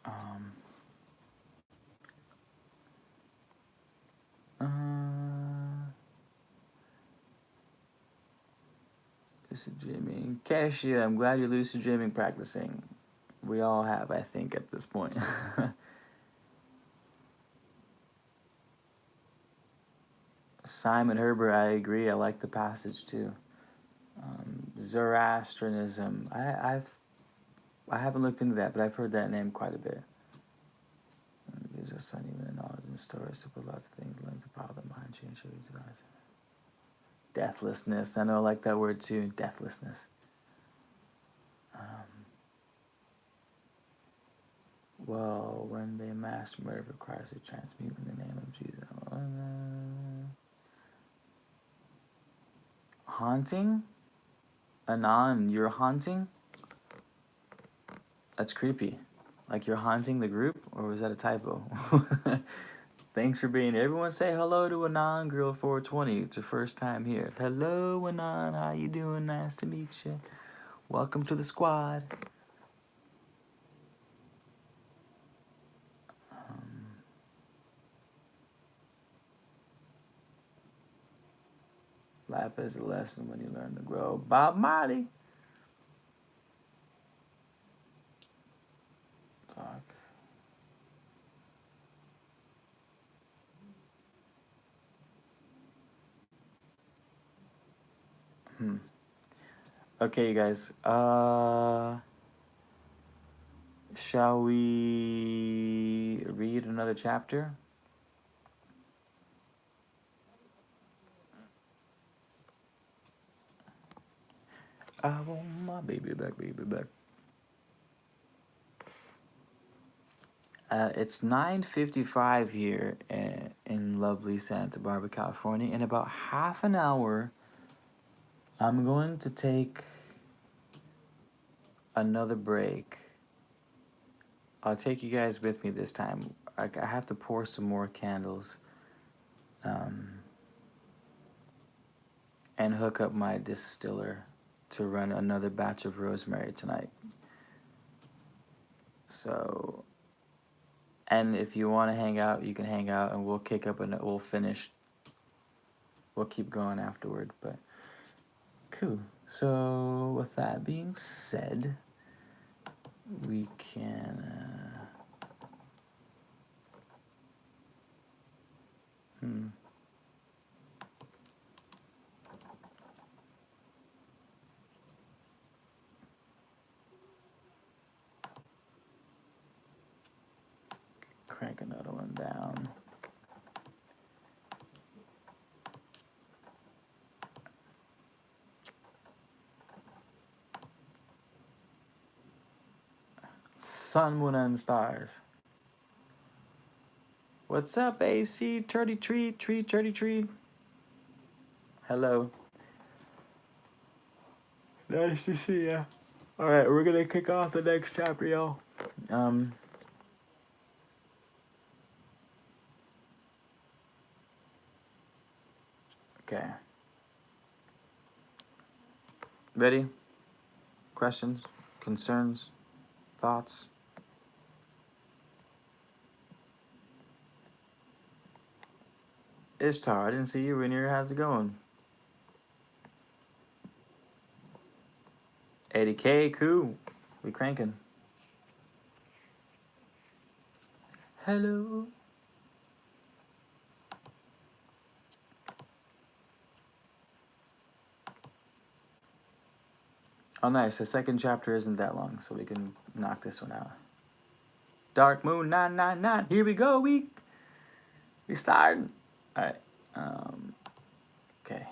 Um, lucid dreaming. Cassia, I'm glad you're lucid dreaming practicing. We all have, I think, at this point. Simon Herbert, I agree. I like the passage too. Zoroastrianism. I haven't looked into that, but I've heard that name quite a bit. Gives us uneven knowledge and stories to put lots of things linked to power the mind change. Deathlessness. I know I like that word too. Deathlessness. Well, when they mass murder for Christ, they transmute in the name of Jesus. Haunting? Anon, you're haunting? That's creepy. Like you're haunting the group? Or was that a typo? Thanks for being here. Everyone say hello to Anon Girl 420. It's your first time here. Hello, Anon. How you doing? Nice to meet you. Welcome to the squad. Life is a lesson when you learn to grow. Bob Marley. Fuck. Okay, you guys. Shall we read another chapter? I want my baby back, baby back. It's 9:55 here in lovely Santa Barbara, California. In about half an hour, I'm going to take another break. I'll take you guys with me this time. I have to pour some more candles and hook up my distiller to run another batch of rosemary tonight. So And if you want to hang out, you can hang out, and we'll kick up and we'll finish. We'll keep going afterward, but cool. So with that being said, we can. Crank another one down. Sun, moon, and stars. What's up, AC? Turdy tree. Hello. Nice to see ya. All right, we're gonna kick off the next chapter, y'all. Okay. Ready? Questions? Concerns? Thoughts? Ishtar, I didn't see you in here. How's it going? 80K, cool. We cranking. Hello. Oh, nice. The second chapter isn't that long, so we can knock this one out. Dark Moon 999. Here we go. We starting. All right. Okay.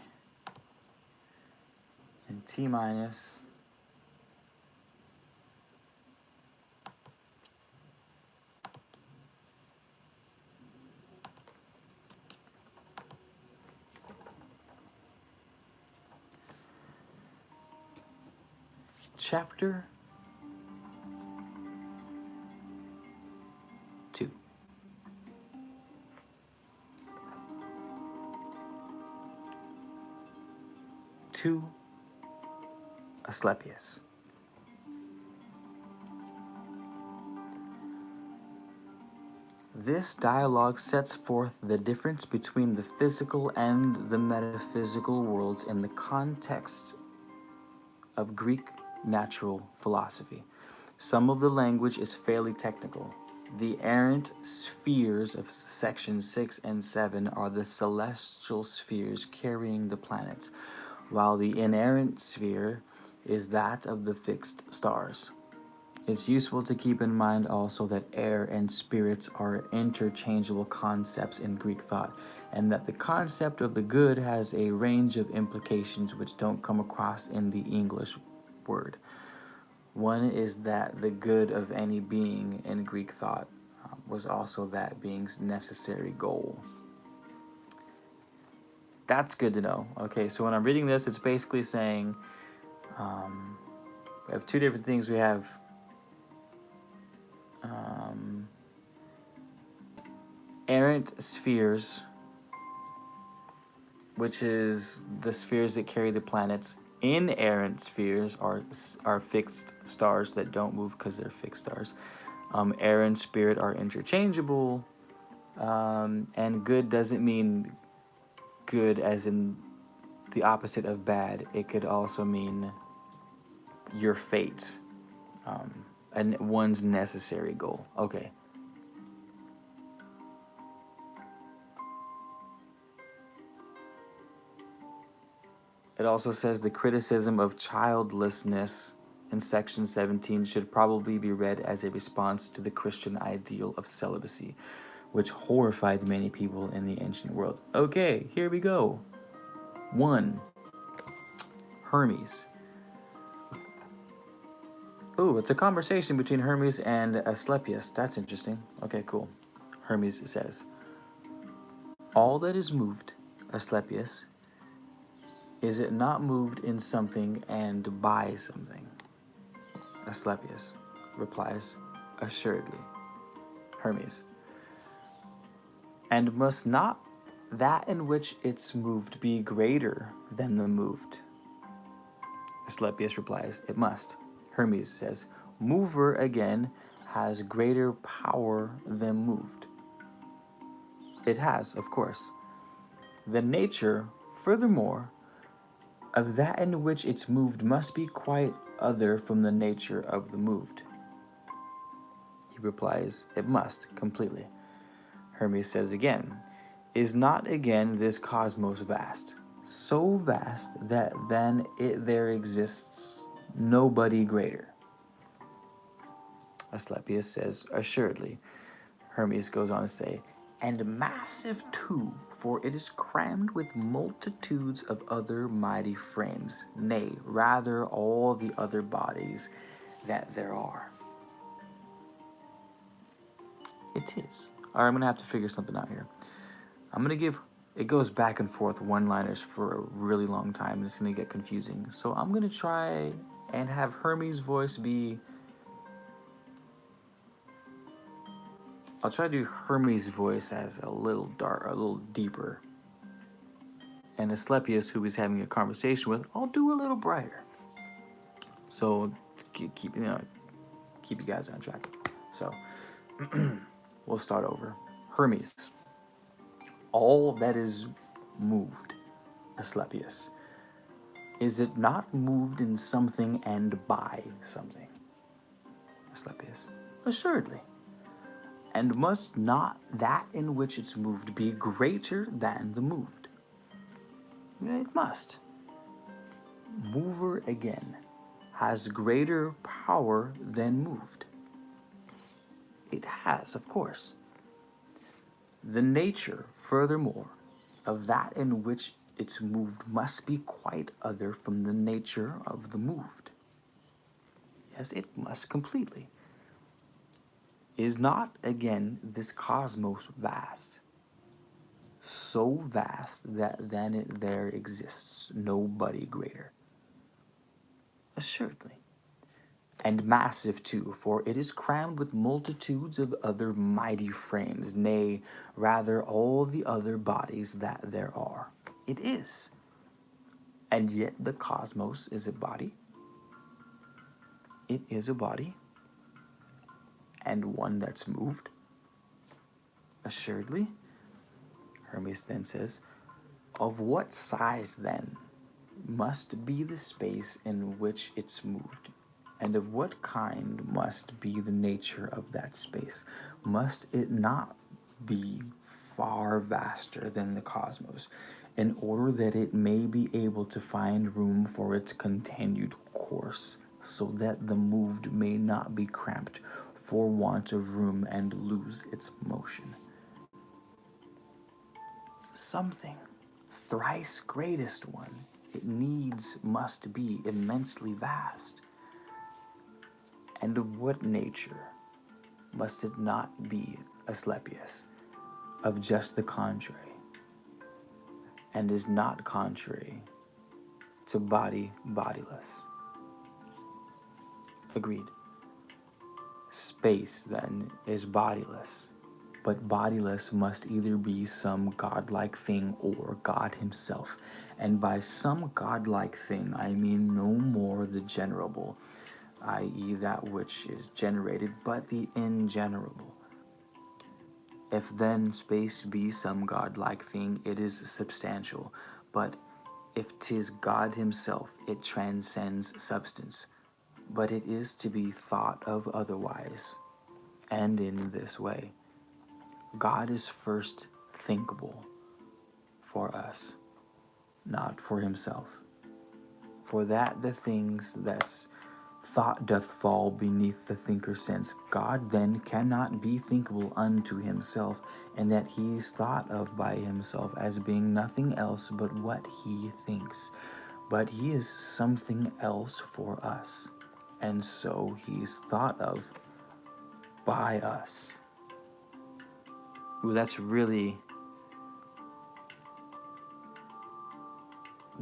And T minus. Chapter 2. To Asclepius. This dialogue sets forth the difference between the physical and the metaphysical worlds in the context of Greek natural philosophy. Some of the language is fairly technical. The errant spheres of sections 6 and 7 are the celestial spheres carrying the planets, while the inerrant sphere is that of the fixed stars. It's useful to keep in mind also that air and spirits are interchangeable concepts in Greek thought, and that the concept of the good has a range of implications which don't come across in the English word. One is that the good of any being in Greek thought was also that being's necessary goal. That's good to know. Okay, so when I'm reading this, it's basically saying we have two different things. We have errant spheres, which is the spheres that carry the planets. Inerrant spheres are fixed stars that don't move because they're fixed stars. Air and spirit are interchangeable, and good doesn't mean good as in the opposite of bad. It could also mean your fate, and one's necessary goal. Okay. It also says the criticism of childlessness in section 17 should probably be read as a response to the Christian ideal of celibacy, which horrified many people in the ancient world. Okay, here we go. 1. Hermes. Ooh, it's a conversation between Hermes and Asclepius. That's interesting. Okay, cool. Hermes says, all that is moved, Asclepius, is it not moved in something and by something? Asclepius replies, assuredly. Hermes, and must not that in which it's moved be greater than the moved? Asclepius replies, it must. Hermes says, mover again, has greater power than moved. It has, of course. The nature, furthermore, of that in which it's moved must be quite other from the nature of the moved. He replies, it must, completely. Hermes says again, is not again this cosmos vast, so vast that than it there exists nobody greater? Asclepius says, assuredly. Hermes goes on to say, and massive too, for it is crammed with multitudes of other mighty frames, nay, rather all the other bodies that there are. It is. All right, I'm going to have to figure something out here. I'm going to give, it goes back and forth one-liners for a really long time, and it's going to get confusing. So I'm going to try and have Hermes' voice be, I'll try to do Hermes' voice as a little dark, a little deeper. And Asclepius, who he's having a conversation with, I'll do a little brighter. So keep you guys on track. So we'll start over. Hermes, all that is moved, Asclepius, is it not moved in something and by something? Asclepius, assuredly. And must not that in which it's moved be greater than the moved? It must. Mover again has greater power than moved. It has, of course. The nature, furthermore, of that in which it's moved must be quite other from the nature of the moved. Yes, it must completely. Is not again this cosmos vast, so vast that than it there exists nobody greater? Assuredly. And massive too, for it is crammed with multitudes of other mighty frames, nay, rather all the other bodies that there are. It is. And yet the cosmos is a body. It is a body, and one that's moved. Assuredly. Hermes then says, of what size then must be the space in which it's moved? And of what kind must be the nature of that space? Must it not be far vaster than the cosmos, in order that it may be able to find room for its continued course, so that the moved may not be cramped for want of room and lose its motion? Something, thrice greatest one, it needs must be immensely vast. And of what nature must it not be, Asclepius? Of just the contrary, and is not contrary to body bodiless. Agreed. Space, then, is bodiless, but bodiless must either be some godlike thing or God himself. And by some godlike thing, I mean no more the generable, i.e. that which is generated, but the ingenerable. If then space be some godlike thing, it is substantial, but if 'tis God himself, it transcends substance. But it is to be thought of otherwise, and in this way. God is first thinkable for us, not for himself. For that the things that's thought doth fall beneath the thinker's sense, God then cannot be thinkable unto himself, and that he is thought of by himself as being nothing else but what he thinks. But he is something else for us, and so he is thought of by us. Ooh, that's really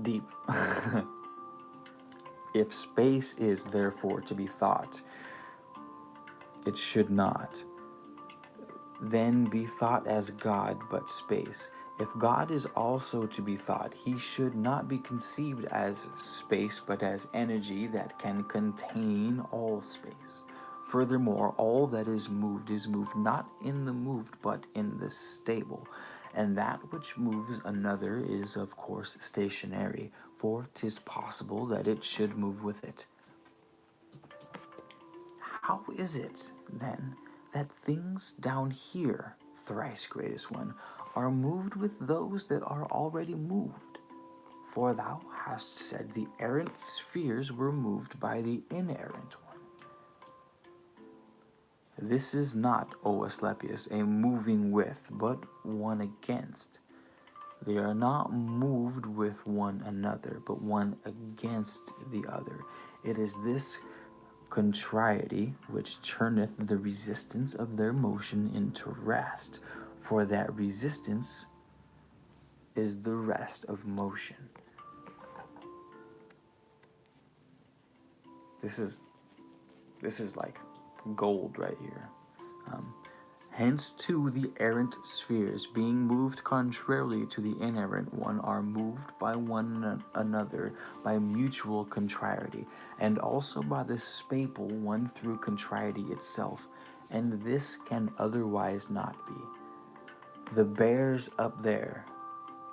deep. If space is therefore to be thought, it should not then be thought as God but space. If God is also to be thought, he should not be conceived as space but as energy that can contain all space. Furthermore, all that is moved not in the moved, but in the stable. And that which moves another is, of course, stationary, for 'tis possible that it should move with it. How is it, then, that things down here, thrice greatest one, are moved with those that are already moved? For thou hast said the errant spheres were moved by the inerrant one. This is not, O Asclepius, a moving with, but one against. They are not moved with one another, but one against the other. It is this contrariety which turneth the resistance of their motion into rest, for that resistance is the rest of motion. This is like gold right here. Hence, too, the errant spheres, being moved contrarily to the inerrant one, are moved by one another by mutual contrariety, and also by the spapal one through contrariety itself, and this can otherwise not be. The bears up there,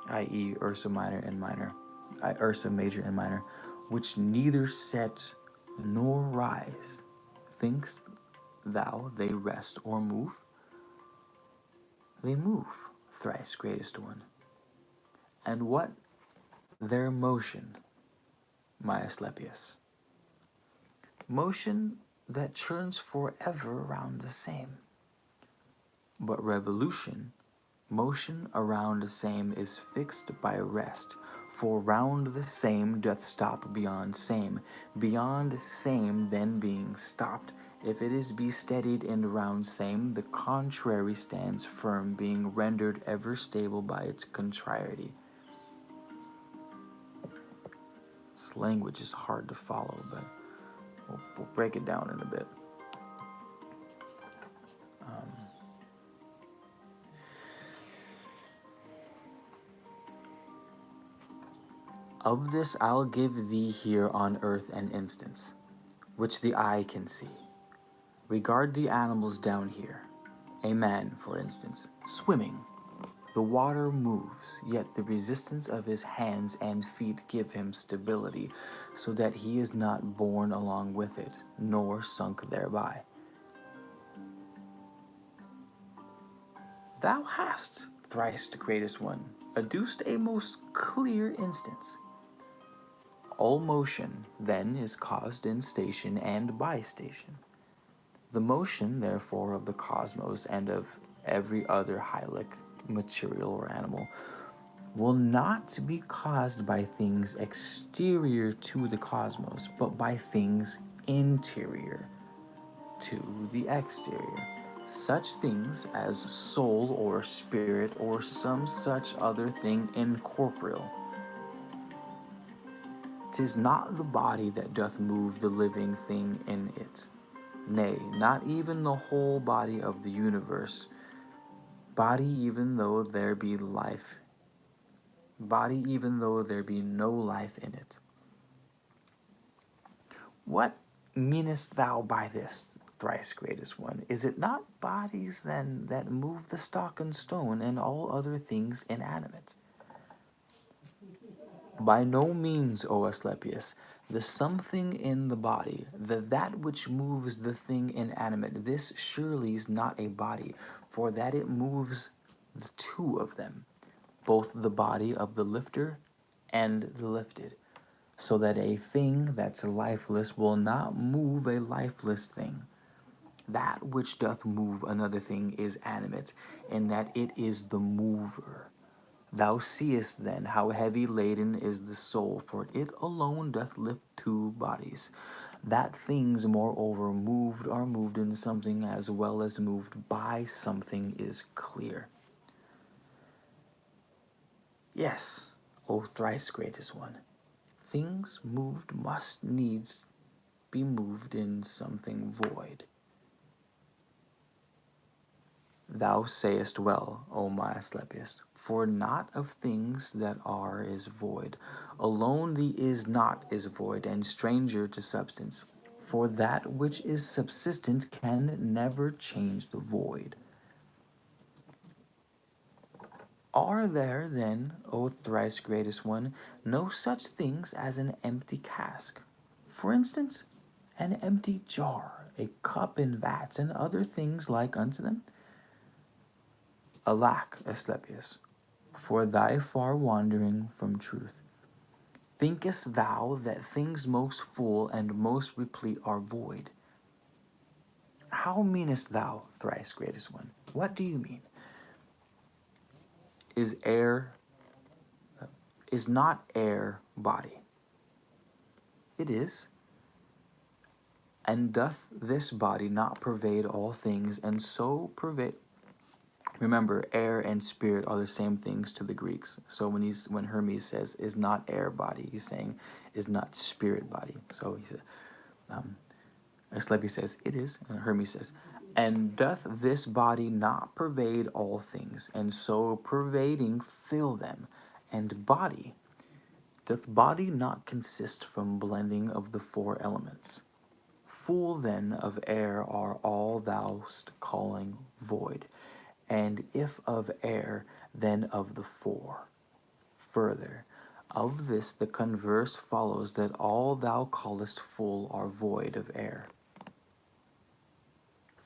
i.e., Ursa minor and minor, Ursa major and minor, which neither set nor rise, thinkst thou they rest or move? They move, thrice greatest one. And what their motion, my Asclepius? Motion that churns forever around the same. But revolution, motion around the same, is fixed by rest, for round the same doth stop beyond same then being stopped. If it is be steadied in the round same, the contrary stands firm, being rendered ever stable by its contrariety. This language is hard to follow, but we'll break it down in a bit. Of this I'll give thee here on earth an instance, which the eye can see. Regard the animals down here. A man, for instance, swimming. The water moves, yet the resistance of his hands and feet give him stability, so that he is not borne along with it, nor sunk thereby. Thou hast, thrice greatest one, adduced a most clear instance. All motion, then, is caused in station and by station. The motion, therefore, of the cosmos and of every other hylic, material or animal, will not be caused by things exterior to the cosmos, but by things interior to the exterior. Such things as soul or spirit or some such other thing incorporeal. 'Tis not the body that doth move the living thing in it. Nay, not even the whole body of the universe. Body even though there be life. Body even though there be no life in it. What meanest thou by this, thrice greatest one? Is it not bodies then that move the stock and stone and all other things inanimate? By no means, O Asclepius. The something in the body, that which moves the thing inanimate, this surely is not a body, for that it moves the two of them, both the body of the lifter and the lifted, so that a thing that's lifeless will not move a lifeless thing. That which doth move another thing is animate, in that it is the mover. Thou seest then how heavy laden is the soul, for it alone doth lift two bodies. That things moreover moved are moved in something as well as moved by something is clear. Yes, O thrice greatest one, things moved must needs be moved in something void. Thou sayest well, O my Asclepius, for not of things that are is void. Alone the is not is void, and stranger to substance. For that which is subsistent can never change the void. Are there then, O thrice greatest one, no such things as an empty cask? For instance, an empty jar, a cup in vats, and other things like unto them? Alack, Asclepius, for thy far wandering from truth. Thinkest thou that things most full and most replete are void? How meanest thou, thrice greatest one? What do you mean? Is air, is not air body? It is. And doth this body not pervade all things, and so pervade? Remember, air and spirit are the same things to the Greeks. So when Hermes says is not air body, he's saying is not spirit body. So he said, Asclepius says it is, and Hermes says, and doth this body not pervade all things, and so pervading fill them? And body, doth body not consist from blending of the four elements? Full then of air are all thou'st calling void, and if of air, then of the four. Further, of this the converse follows, that all thou callest full are void of air,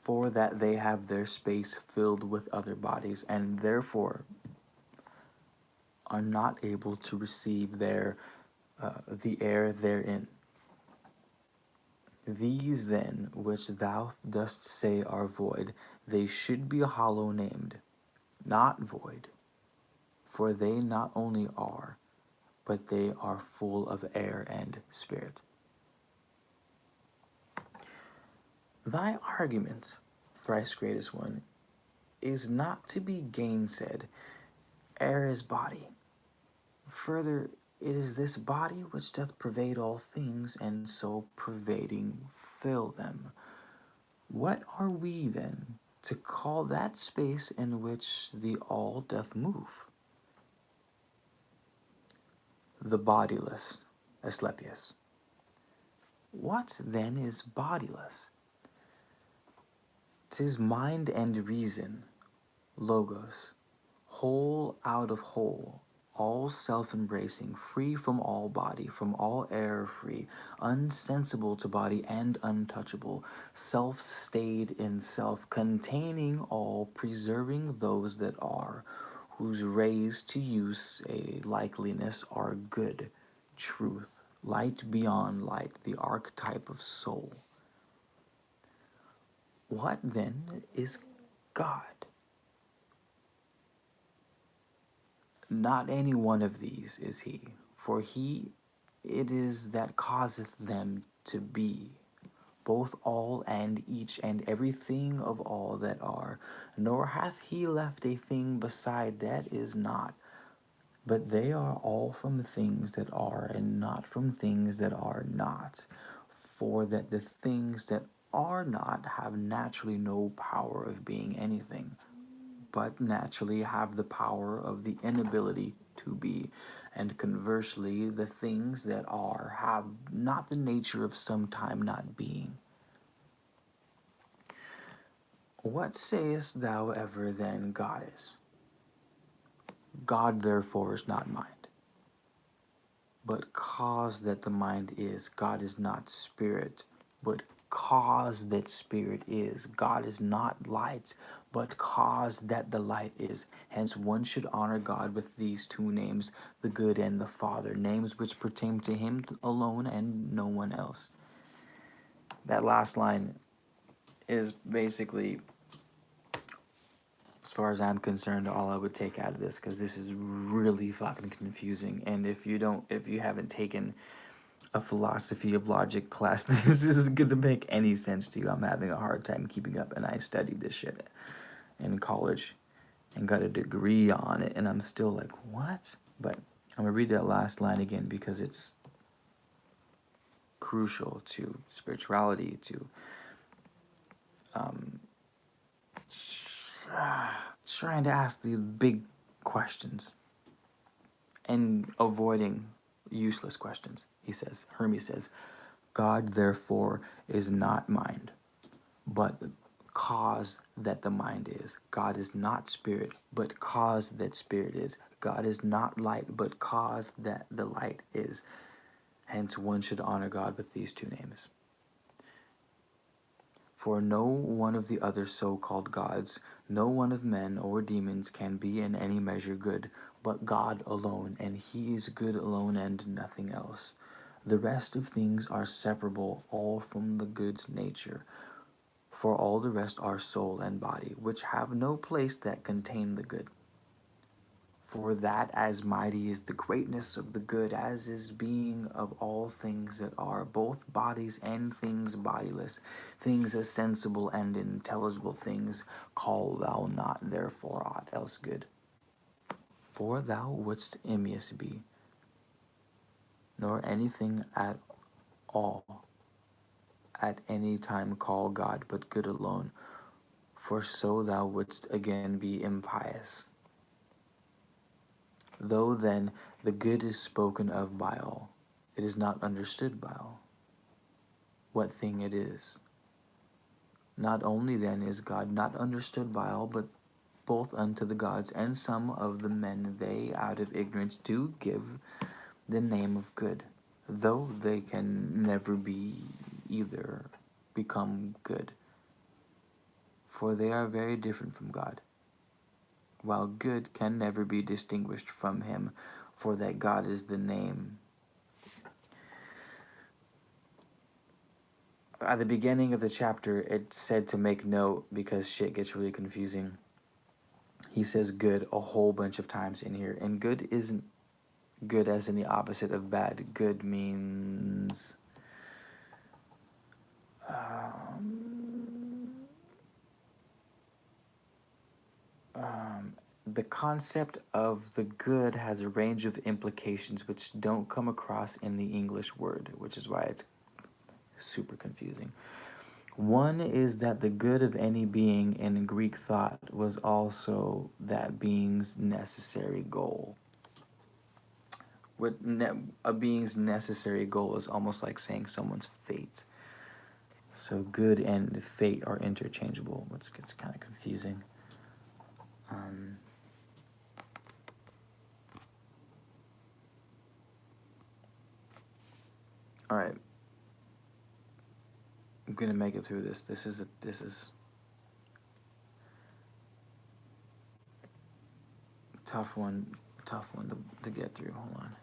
for that they have their space filled with other bodies, and therefore are not able to receive the air therein. These then, which thou dost say are void, they should be hollow named, not void, for they not only are, but they are full of air and spirit. Thy argument, thrice greatest one, is not to be gainsaid. Air is body. Further, it is this body which doth pervade all things, and so pervading fill them. What are we then to call that space in which the all doth move? The bodiless, Asclepius. What then is bodiless? 'Tis mind and reason, logos, whole out of whole, all self-embracing, free from all body, from all error free, unsensible to body and untouchable, self-stayed in self, containing all, preserving those that are, whose rays to use a likeliness are good, truth, light beyond light, the archetype of soul. What then is God? Not any one of these is he, for he it is that causeth them to be, both all and each and everything of all that are, nor hath he left a thing beside that is not, but they are all from things that are, and not from things that are not, for that the things that are not have naturally no power of being anything, but naturally have the power of the inability to be, and conversely, the things that are have not the nature of sometime not being. What sayest thou ever then God is? God therefore is not mind, but cause that the mind is. God is not spirit, but cause that spirit is. God is not light, but cause that the light is. Hence one should honor God with these two names, the good and the Father, names which pertain to him alone and no one else. That last line is basically, as far as I'm concerned, all I would take out of this, because this is really fucking confusing. And if you haven't taken a philosophy of logic class, this isn't going to make any sense to you. I'm having a hard time keeping up, and I studied this shit in college and got a degree on it, and I'm still like, what? But I'm going to read that last line again because it's crucial to spirituality, to trying to ask the big questions and avoiding useless questions. He says, Hermes says, God, therefore, is not mind, but cause that the mind is. God is not spirit, but cause that spirit is. God is not light, but cause that the light is. Hence, one should honor God with these two names. For no one of the other so called gods, no one of men or demons can be in any measure good, but God alone, and He is good alone and nothing else. The rest of things are separable all from the good's nature, for all the rest are soul and body, which have no place that contain the good. For that as mighty is the greatness of the good as is being of all things that are, both bodies and things bodiless, things as sensible and intelligible things, call thou not therefore aught else good. For thou wouldst emulous be, nor anything at all at any time call God but good alone, for so thou wouldst again be impious. Though then the good is spoken of by all, it is not understood by all what thing it is. Not only then is God not understood by all, but both unto the gods and some of the men they out of ignorance do give the name of good, though they can never be either become good, for they are very different from God, while good can never be distinguished from him, for that God is the name. At the beginning of the chapter, it said to make note because shit gets really confusing. He says good a whole bunch of times in here, and good isn't good as in the opposite of bad. Good means the concept of the good has a range of implications which don't come across in the English word, which is why it's super confusing. One is that the good of any being in Greek thought was also that being's necessary goal. A being's necessary goal is almost like saying someone's fate. So good and fate are interchangeable, which gets kind of confusing. All right, I'm gonna make it through this. This is tough one, to get through. Hold on.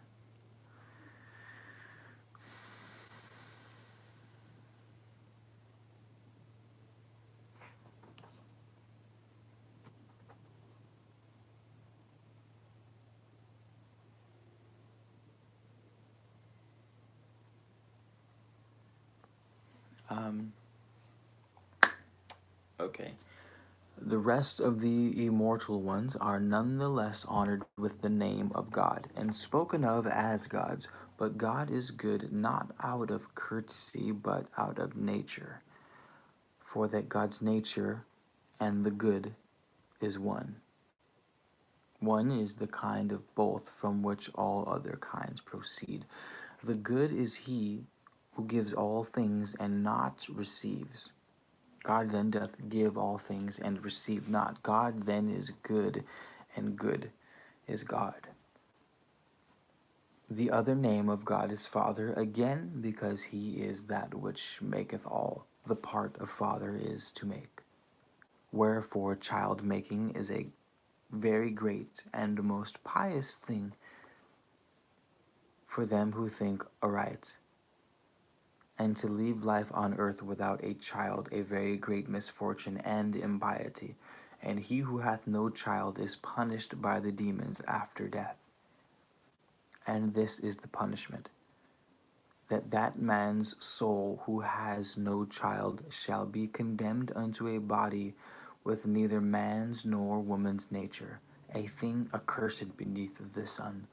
Okay. The rest of the immortal ones are nonetheless honored with the name of God and spoken of as gods, but God is good not out of courtesy but out of nature, for that God's nature and the good is one. One is the kind of both from which all other kinds proceed. The good is he who gives all things and not receives. God then doth give all things and receive not. God then is good, and good is God. The other name of God is Father, again, because he is that which maketh all. The part of Father is to make. Wherefore child making is a very great and most pious thing for them who think aright. And to leave life on earth without a child a very great misfortune and impiety, and he who hath no child is punished by the demons after death. And this is the punishment, that that man's soul who has no child shall be condemned unto a body with neither man's nor woman's nature, a thing accursed beneath the sun.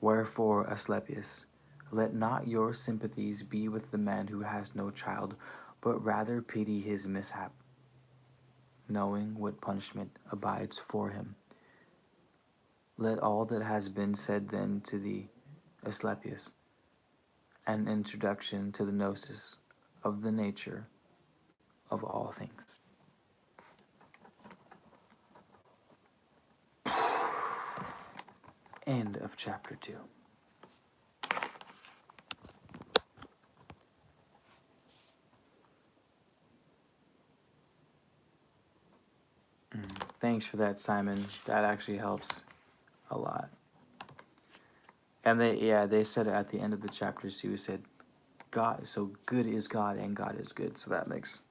Wherefore, Asclepius, let not your sympathies be with the man who has no child, but rather pity his mishap, knowing what punishment abides for him. Let all that has been said then to thee, Asclepius, an introduction to the gnosis of the nature of all things. End of chapter 2. Thanks for that, Simon. That actually helps a lot. And they said at the end of the chapter, Sue said, God, so good is God and God is good. So that makes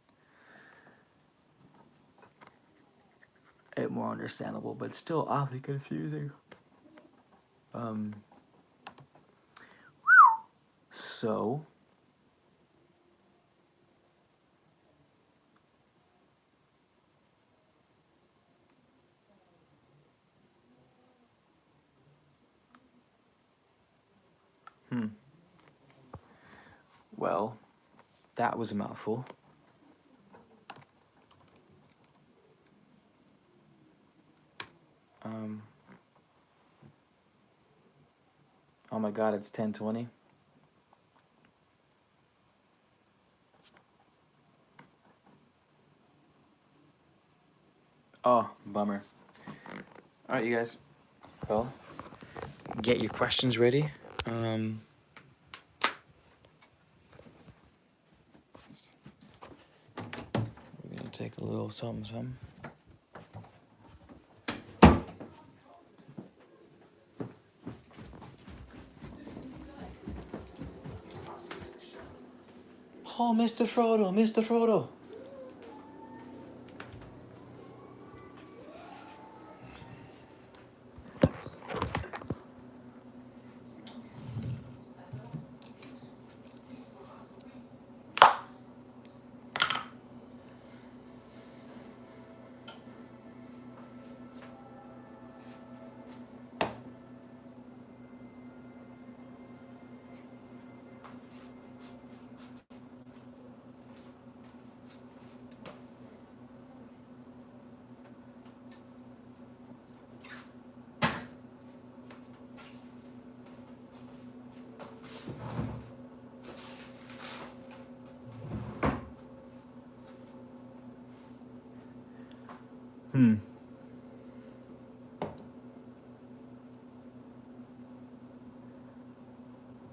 it more understandable, but still awfully confusing. So well, that was a mouthful. Oh my God, it's 10:20. Oh, bummer. All right, you guys. Well, get your questions ready. We're gonna take a little something. Oh, Mr. Frodo, Mr. Frodo.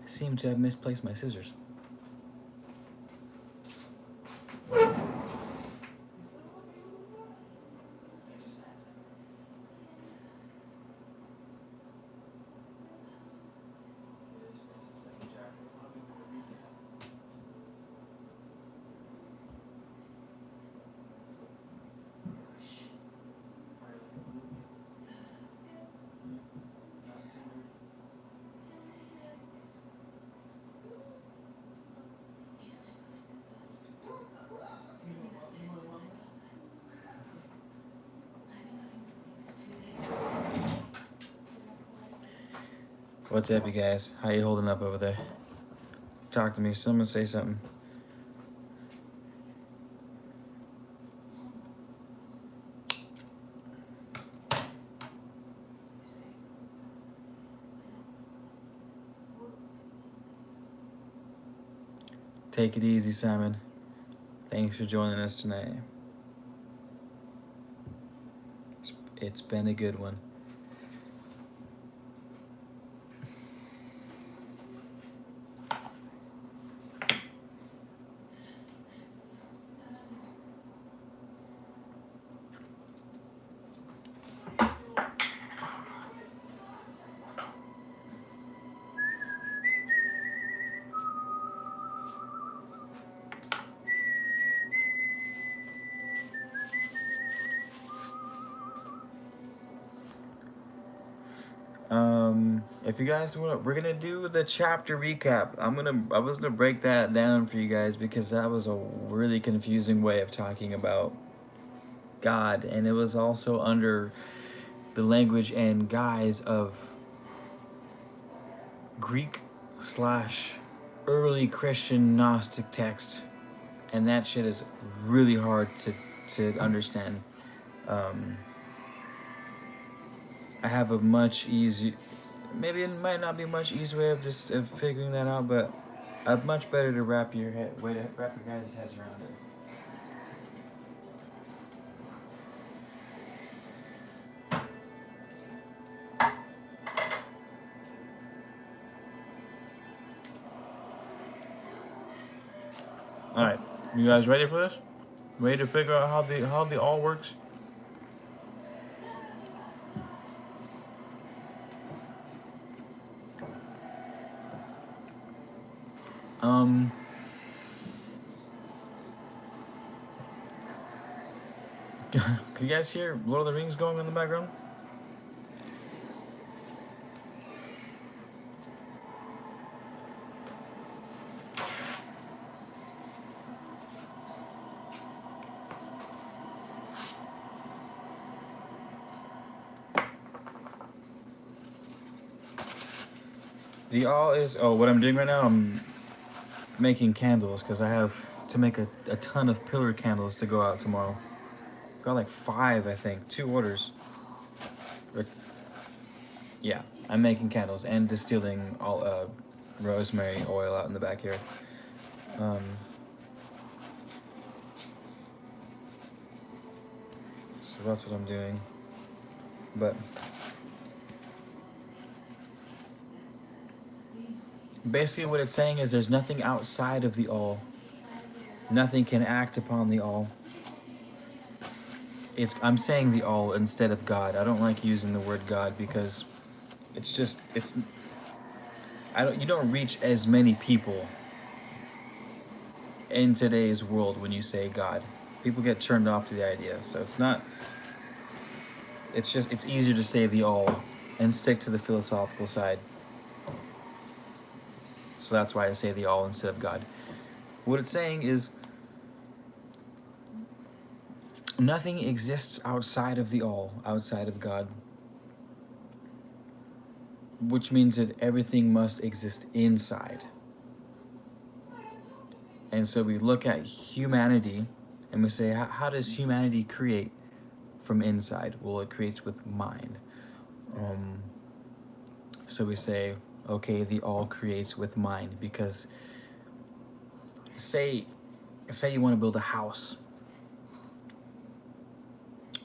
I seem to have misplaced my scissors. What's up, you guys? How you holding up over there? Talk to me. Someone say something. Take it easy, Simon. Thanks for joining us tonight. It's been a good one. If you guys want, we're gonna do the chapter recap. I was gonna break that down for you guys because that was a really confusing way of talking about God, and it was also under the language and guise of Greek / early Christian Gnostic text, and that shit is really hard to understand. I have a much easy, maybe it might not be much easier way of just figuring that out, but much better to wrap your way to wrap your guys' heads around it. All right, you guys ready for this? Ready to figure out how the all works? Um, Can you guys hear Lord of the Rings going in the background? The all is what I'm doing right now. I'm making candles because I have to make a ton of pillar candles to go out tomorrow. Got like 5, I think, 2 orders. Yeah, I'm making candles and distilling all rosemary oil out in the backyard. So that's what I'm doing. But basically what it's saying is there's nothing outside of the all. Nothing can act upon the all. I'm saying the all instead of God. I don't like using the word God because you don't reach as many people in today's world when you say God. People get turned off to the idea. So it's easier to say the all and stick to the philosophical side. So that's why I say the all instead of God. What it's saying is nothing exists outside of the all, outside of God. Which means that everything must exist inside. And so we look at humanity and we say, how does humanity create from inside? Well, it creates with mind. So we say, okay, the all creates with mind because say you want to build a house.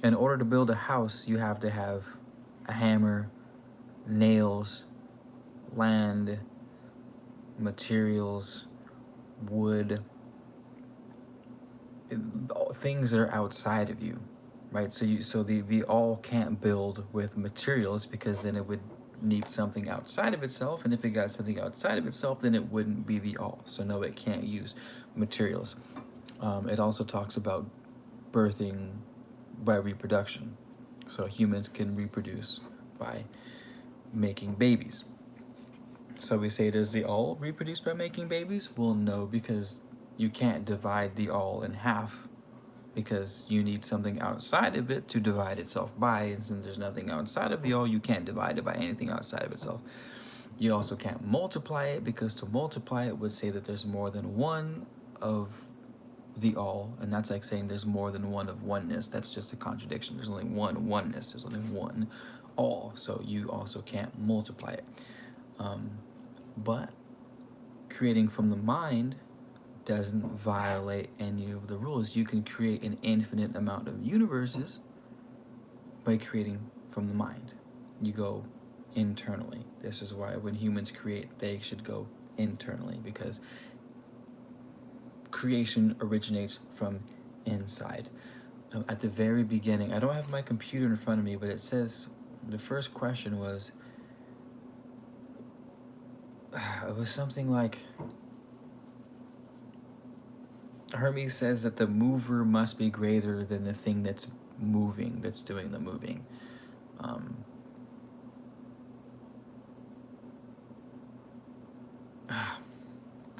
In order to build a house, you have to have a hammer, nails, land, materials, wood, things that are outside of you, right? So the all can't build with materials because then it would need something outside of itself, and if it got something outside of itself, then it wouldn't be the all. So no, it can't use materials. It also talks about birthing by reproduction. So humans can reproduce by making babies. So we say, does the all reproduce by making babies? Well, no, because you can't divide the all in half because you need something outside of it to divide itself by, and since there's nothing outside of the all, you can't divide it by anything outside of itself. You also can't multiply it because to multiply it would say that there's more than one of the all, and that's like saying there's more than one of oneness. That's just a contradiction. There's only one oneness. There's only one all, so you also can't multiply it. But creating from the mind doesn't violate any of the rules. You can create an infinite amount of universes by creating from the mind. You go internally. This is why when humans create, they should go internally, because creation originates from inside. At the very beginning, I don't have my computer in front of me, but it says the first question was, it was something like, Hermes says that the mover must be greater than the thing that's moving, that's doing the moving.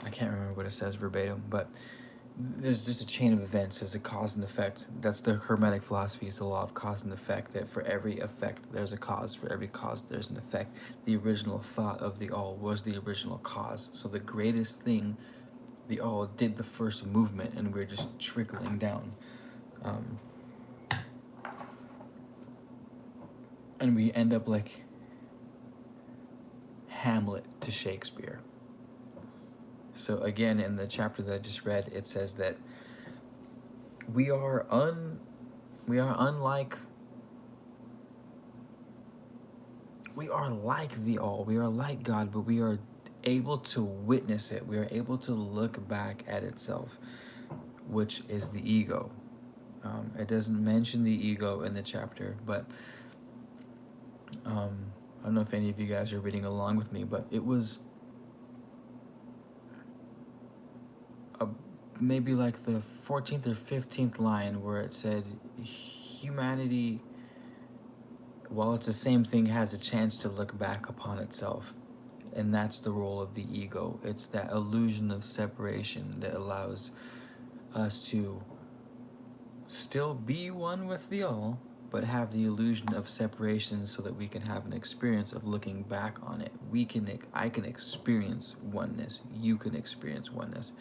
I can't remember what it says verbatim, but there's just a chain of events. There's a cause and effect. That's the Hermetic philosophy, is the law of cause and effect, that for every effect there's a cause, for every cause there's an effect. The original thought of the all was the original cause. So the greatest thing, the all did the first movement, and we're just trickling down. And we end up like Hamlet to Shakespeare. So again, in the chapter that I just read, it says that we are unlike, we are like the all. We are like God, but we are able to witness it. We are able to look back at itself, which is the ego. It doesn't mention the ego in the chapter, but I don't know if any of you guys are reading along with me, but it was maybe like the 14th or 15th line where it said humanity, while it's the same thing, has a chance to look back upon itself. And that's the role of the ego. It's that illusion of separation that allows us to still be one with the all, but have the illusion of separation so that we can have an experience of looking back on it. I can experience oneness. You can experience oneness.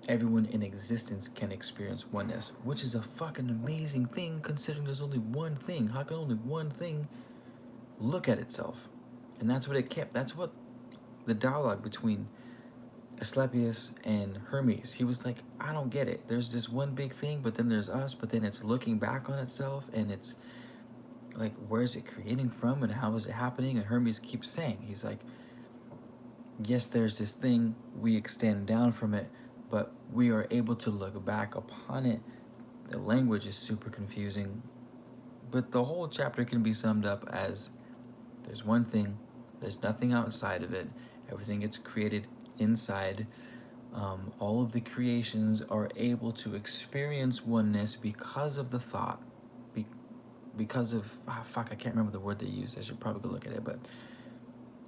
Everyone in existence can experience oneness, which is a fucking amazing thing considering there's only one thing. How can only one thing look at itself? And that's what it kept. That's what the dialogue between Asclepius and Hermes, he was like, I don't get it. There's this one big thing, but then there's us, but then it's looking back on itself, and it's like, where is it creating from, and how is it happening? And Hermes keeps saying, he's like, yes, there's this thing, we extend down from it, but we are able to look back upon it. The language is super confusing, but the whole chapter can be summed up as there's one thing, there's nothing outside of it, everything gets created inside. All of the creations are able to experience oneness because of the thought, because of, I can't remember the word they used, I should probably go look at it, but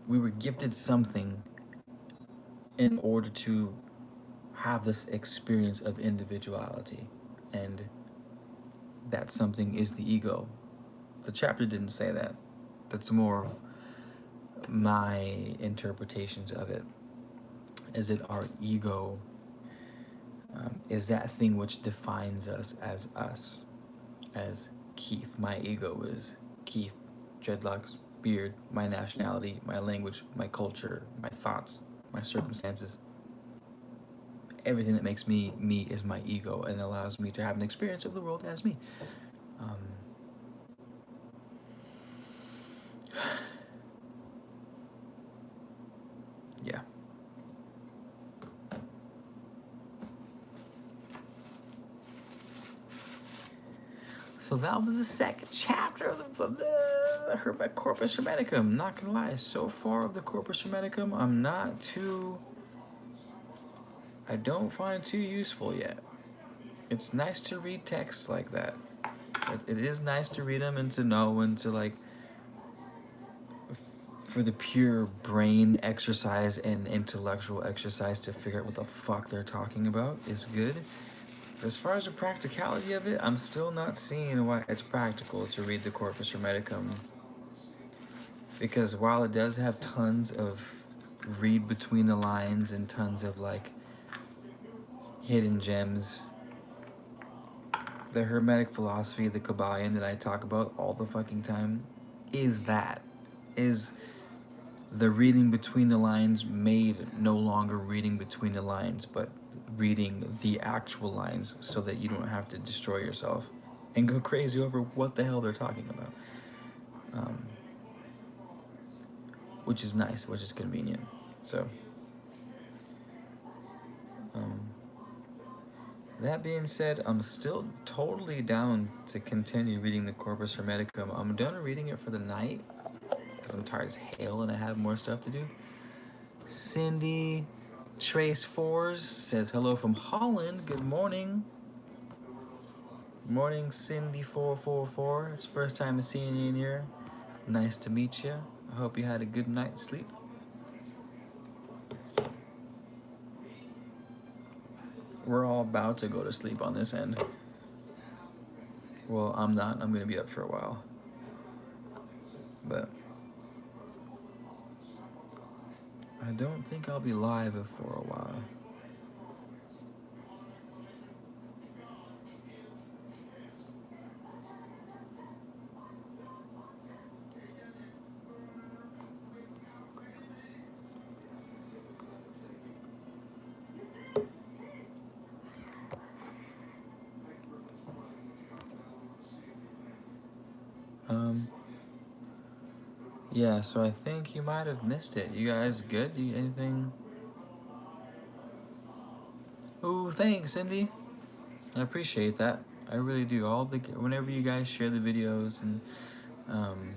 we were gifted something in order to have this experience of individuality, and that something is the ego. The chapter didn't say that. That's more of my interpretations of it. Is it our ego is that thing which defines us, as Keith. My ego is Keith, dreadlocks, beard, my nationality, my language, my culture, my thoughts, my circumstances. Everything that makes me me is my ego and allows me to have an experience of the world as me. Yeah. So that was the second chapter of the Corpus Hermeticum. Not gonna lie, so far of the Corpus Hermeticum, I don't find it too useful yet. It's nice to read texts like that. It is nice to read them and to know and to like, for the pure brain exercise and intellectual exercise to figure out what the fuck they're talking about is good. As far as the practicality of it, I'm still not seeing why it's practical to read the Corpus Hermeticum. Because while it does have tons of read between the lines and tons of like hidden gems, the Hermetic philosophy, the Kabbalion that I talk about all the fucking time, is the reading between the lines made no longer reading between the lines, but reading the actual lines so that you don't have to destroy yourself and go crazy over what the hell they're talking about. Which is nice, which is convenient. So, that being said, I'm still totally down to continue reading the Corpus Hermeticum. I'm done reading it for the night because I'm tired as hell and I have more stuff to do. Cindy Trace Fours says hello from Holland. Good morning. Morning, Cindy 444. It's first time seeing you in here. Nice to meet you. I hope you had a good night's sleep. We're all about to go to sleep on this end. Well, I'm not. I'm gonna be up for a while. But I don't think I'll be live for a while. Yeah, so I think you might have missed it. You guys good? Anything? Oh, thanks, Cindy. I appreciate that. I really do. Whenever you guys share the videos and um,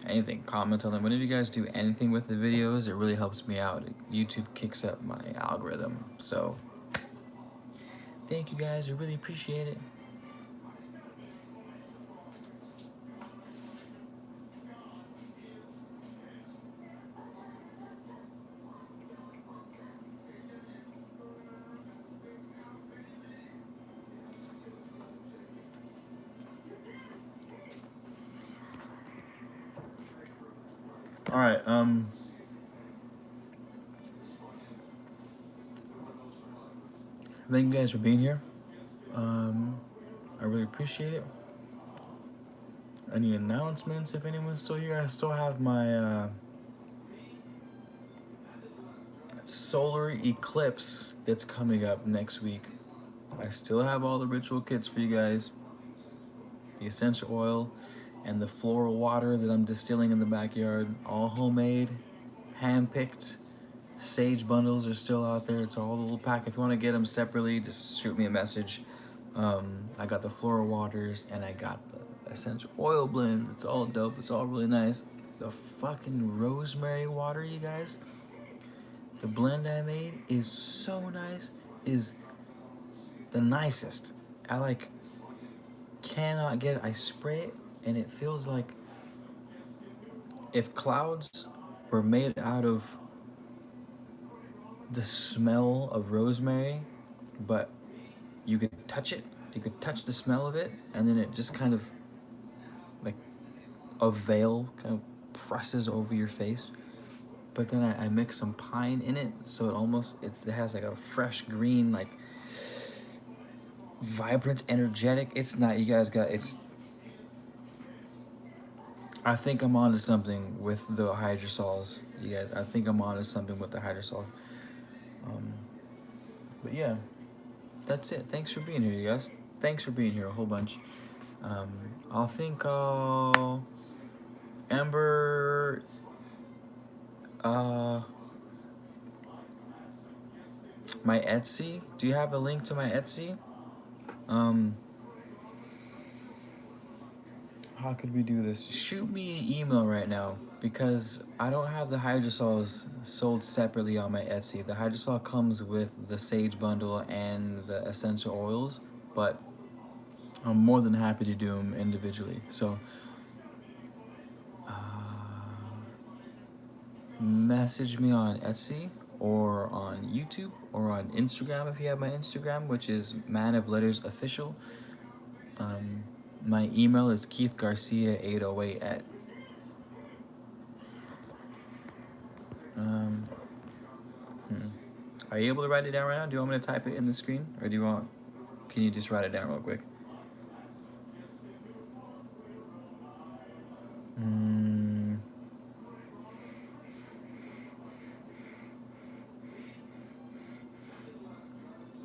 anything, comment on them. Whenever you guys do anything with the videos, it really helps me out. YouTube kicks up my algorithm. So thank you guys. I really appreciate it. All right. Thank you guys for being here. I really appreciate it. Any announcements? If anyone's still here, I still have my solar eclipse that's coming up next week. I still have all the ritual kits for you guys. The essential oil and the floral water that I'm distilling in the backyard, all homemade, hand-picked. Sage bundles are still out there. It's all a little pack. If you want to get them separately, just shoot me a message. I got the floral waters and I got the essential oil blends. It's all dope. It's all really nice. The fucking rosemary water, you guys. The blend I made is so nice. Is the nicest. I cannot get it. I spray it and it feels like if clouds were made out of the smell of rosemary, but you could touch it, you could touch the smell of it, and then it just kind of like a veil kind of presses over your face. But then I mix some pine in it, so it has like a fresh green, like vibrant, energetic. It's not, you guys got, it's, I think I'm onto something with the hydrosols, you guys. I think I'm onto something with the hydrosols. But yeah, that's it. Thanks for being here, you guys. Thanks for being here a whole bunch. Amber, my Etsy. Do you have a link to my Etsy? How could we do this? Shoot me an email right now because I don't have the hydrosols sold separately on my Etsy. The hydrosol comes with the sage bundle and the essential oils, but I'm more than happy to do them individually. So message me on Etsy or on YouTube or on Instagram if you have my Instagram, which is Man of Letters Official. My email is keithgarcia808 at Are you able to write it down right now? Do you want me to type it in the screen? Or can you just write it down real quick?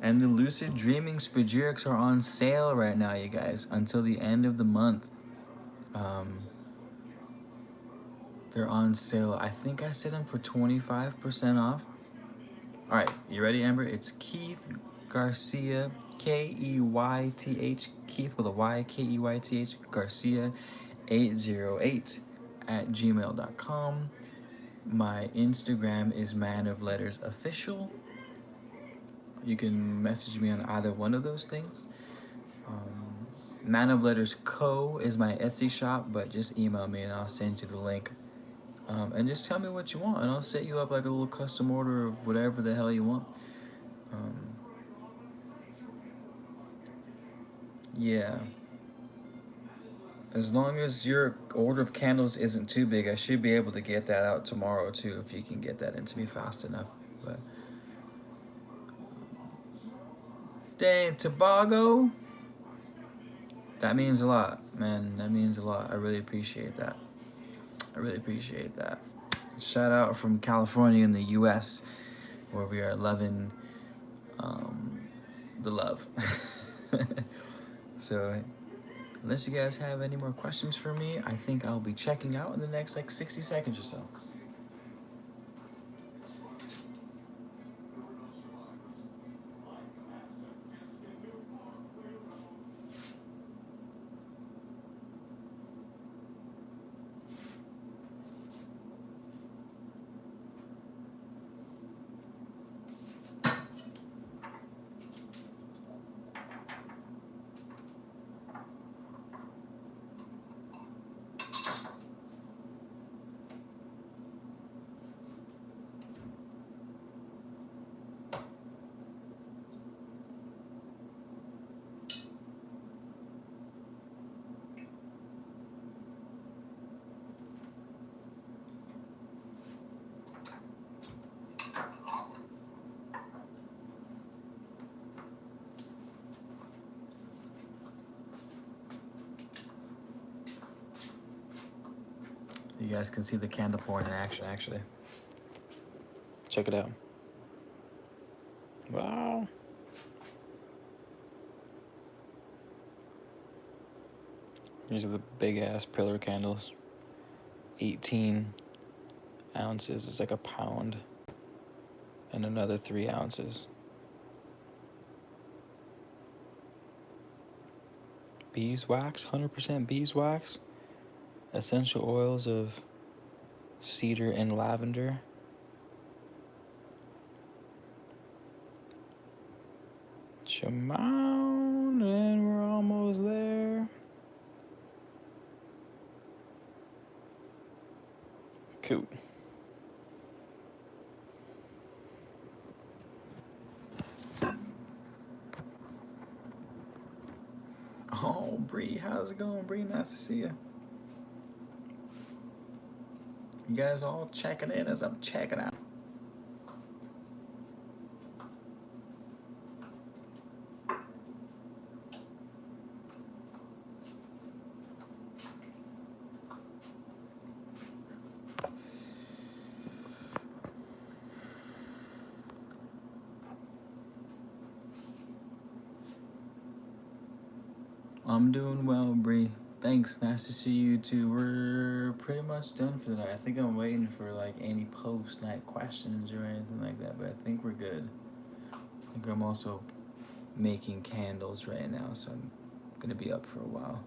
And the Lucid Dreaming Spagyrics are on sale right now, you guys, until the end of the month. They're on sale. I think I set them for 25% off. All right, you ready, Amber? It's Keith Garcia, Keyth, Keith with a Y, Keyth, Garcia 808 at gmail.com. My Instagram is Man of Letters Official. You can message me on either one of those things. Man of Letters Co. is my Etsy shop, but just email me and I'll send you the link. And just tell me what you want, and I'll set you up like a little custom order of whatever the hell you want. Yeah. As long as your order of candles isn't too big, I should be able to get that out tomorrow too, if you can get that into me fast enough. But dang, Tobago. That means a lot, man. That means a lot. I really appreciate that. I really appreciate that. Shout out from California in the U.S., where we are loving the love. So unless you guys have any more questions for me, I think I'll be checking out in the next like 60 seconds or so. You guys can see the candle pouring in action, actually. Check it out. Wow. These are the big ass pillar candles. 18 ounces. It's like a pound. And another 3 ounces. Beeswax, 100% beeswax. Essential oils of cedar and lavender. Shimon, and we're almost there. Cool. Oh, Bree, how's it going, Bree? Nice to see you. You guys all checking in as I'm checking out. I'm doing well, Bree. Thanks. Nice to see you too. We're pretty much done for the night. I think I'm waiting for like any post-night questions or anything like that, but I think we're good. I think I'm also making candles right now, so I'm gonna be up for a while.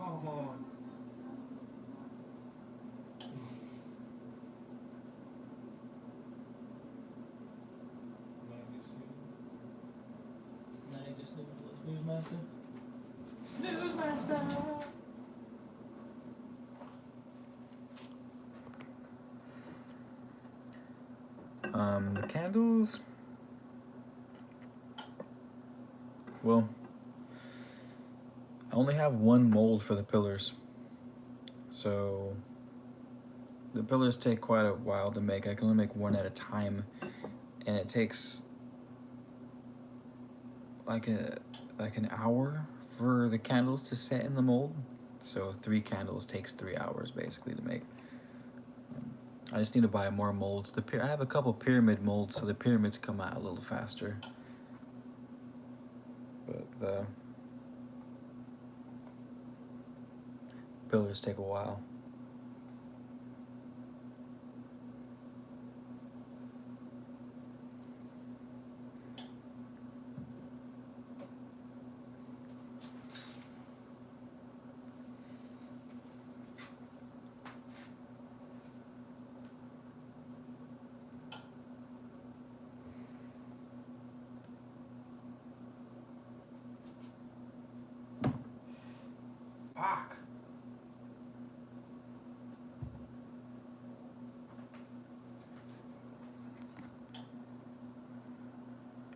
Oh. Snooze master. Snooze master. The candles. Well, I only have one mold for the pillars, so the pillars take quite a while to make. I can only make one at a time, and it takes like an hour for the candles to set in the mold. So 3 candles takes 3 hours basically to make. I just need to buy more molds. I have a couple pyramid molds, so the pyramids come out a little faster. But the pillars take a while. Fuck.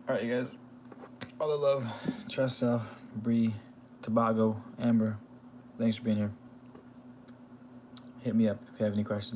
Alright, you guys. All the love. Trust self. Bree. Tobago. Amber. Thanks for being here. Hit me up if you have any questions.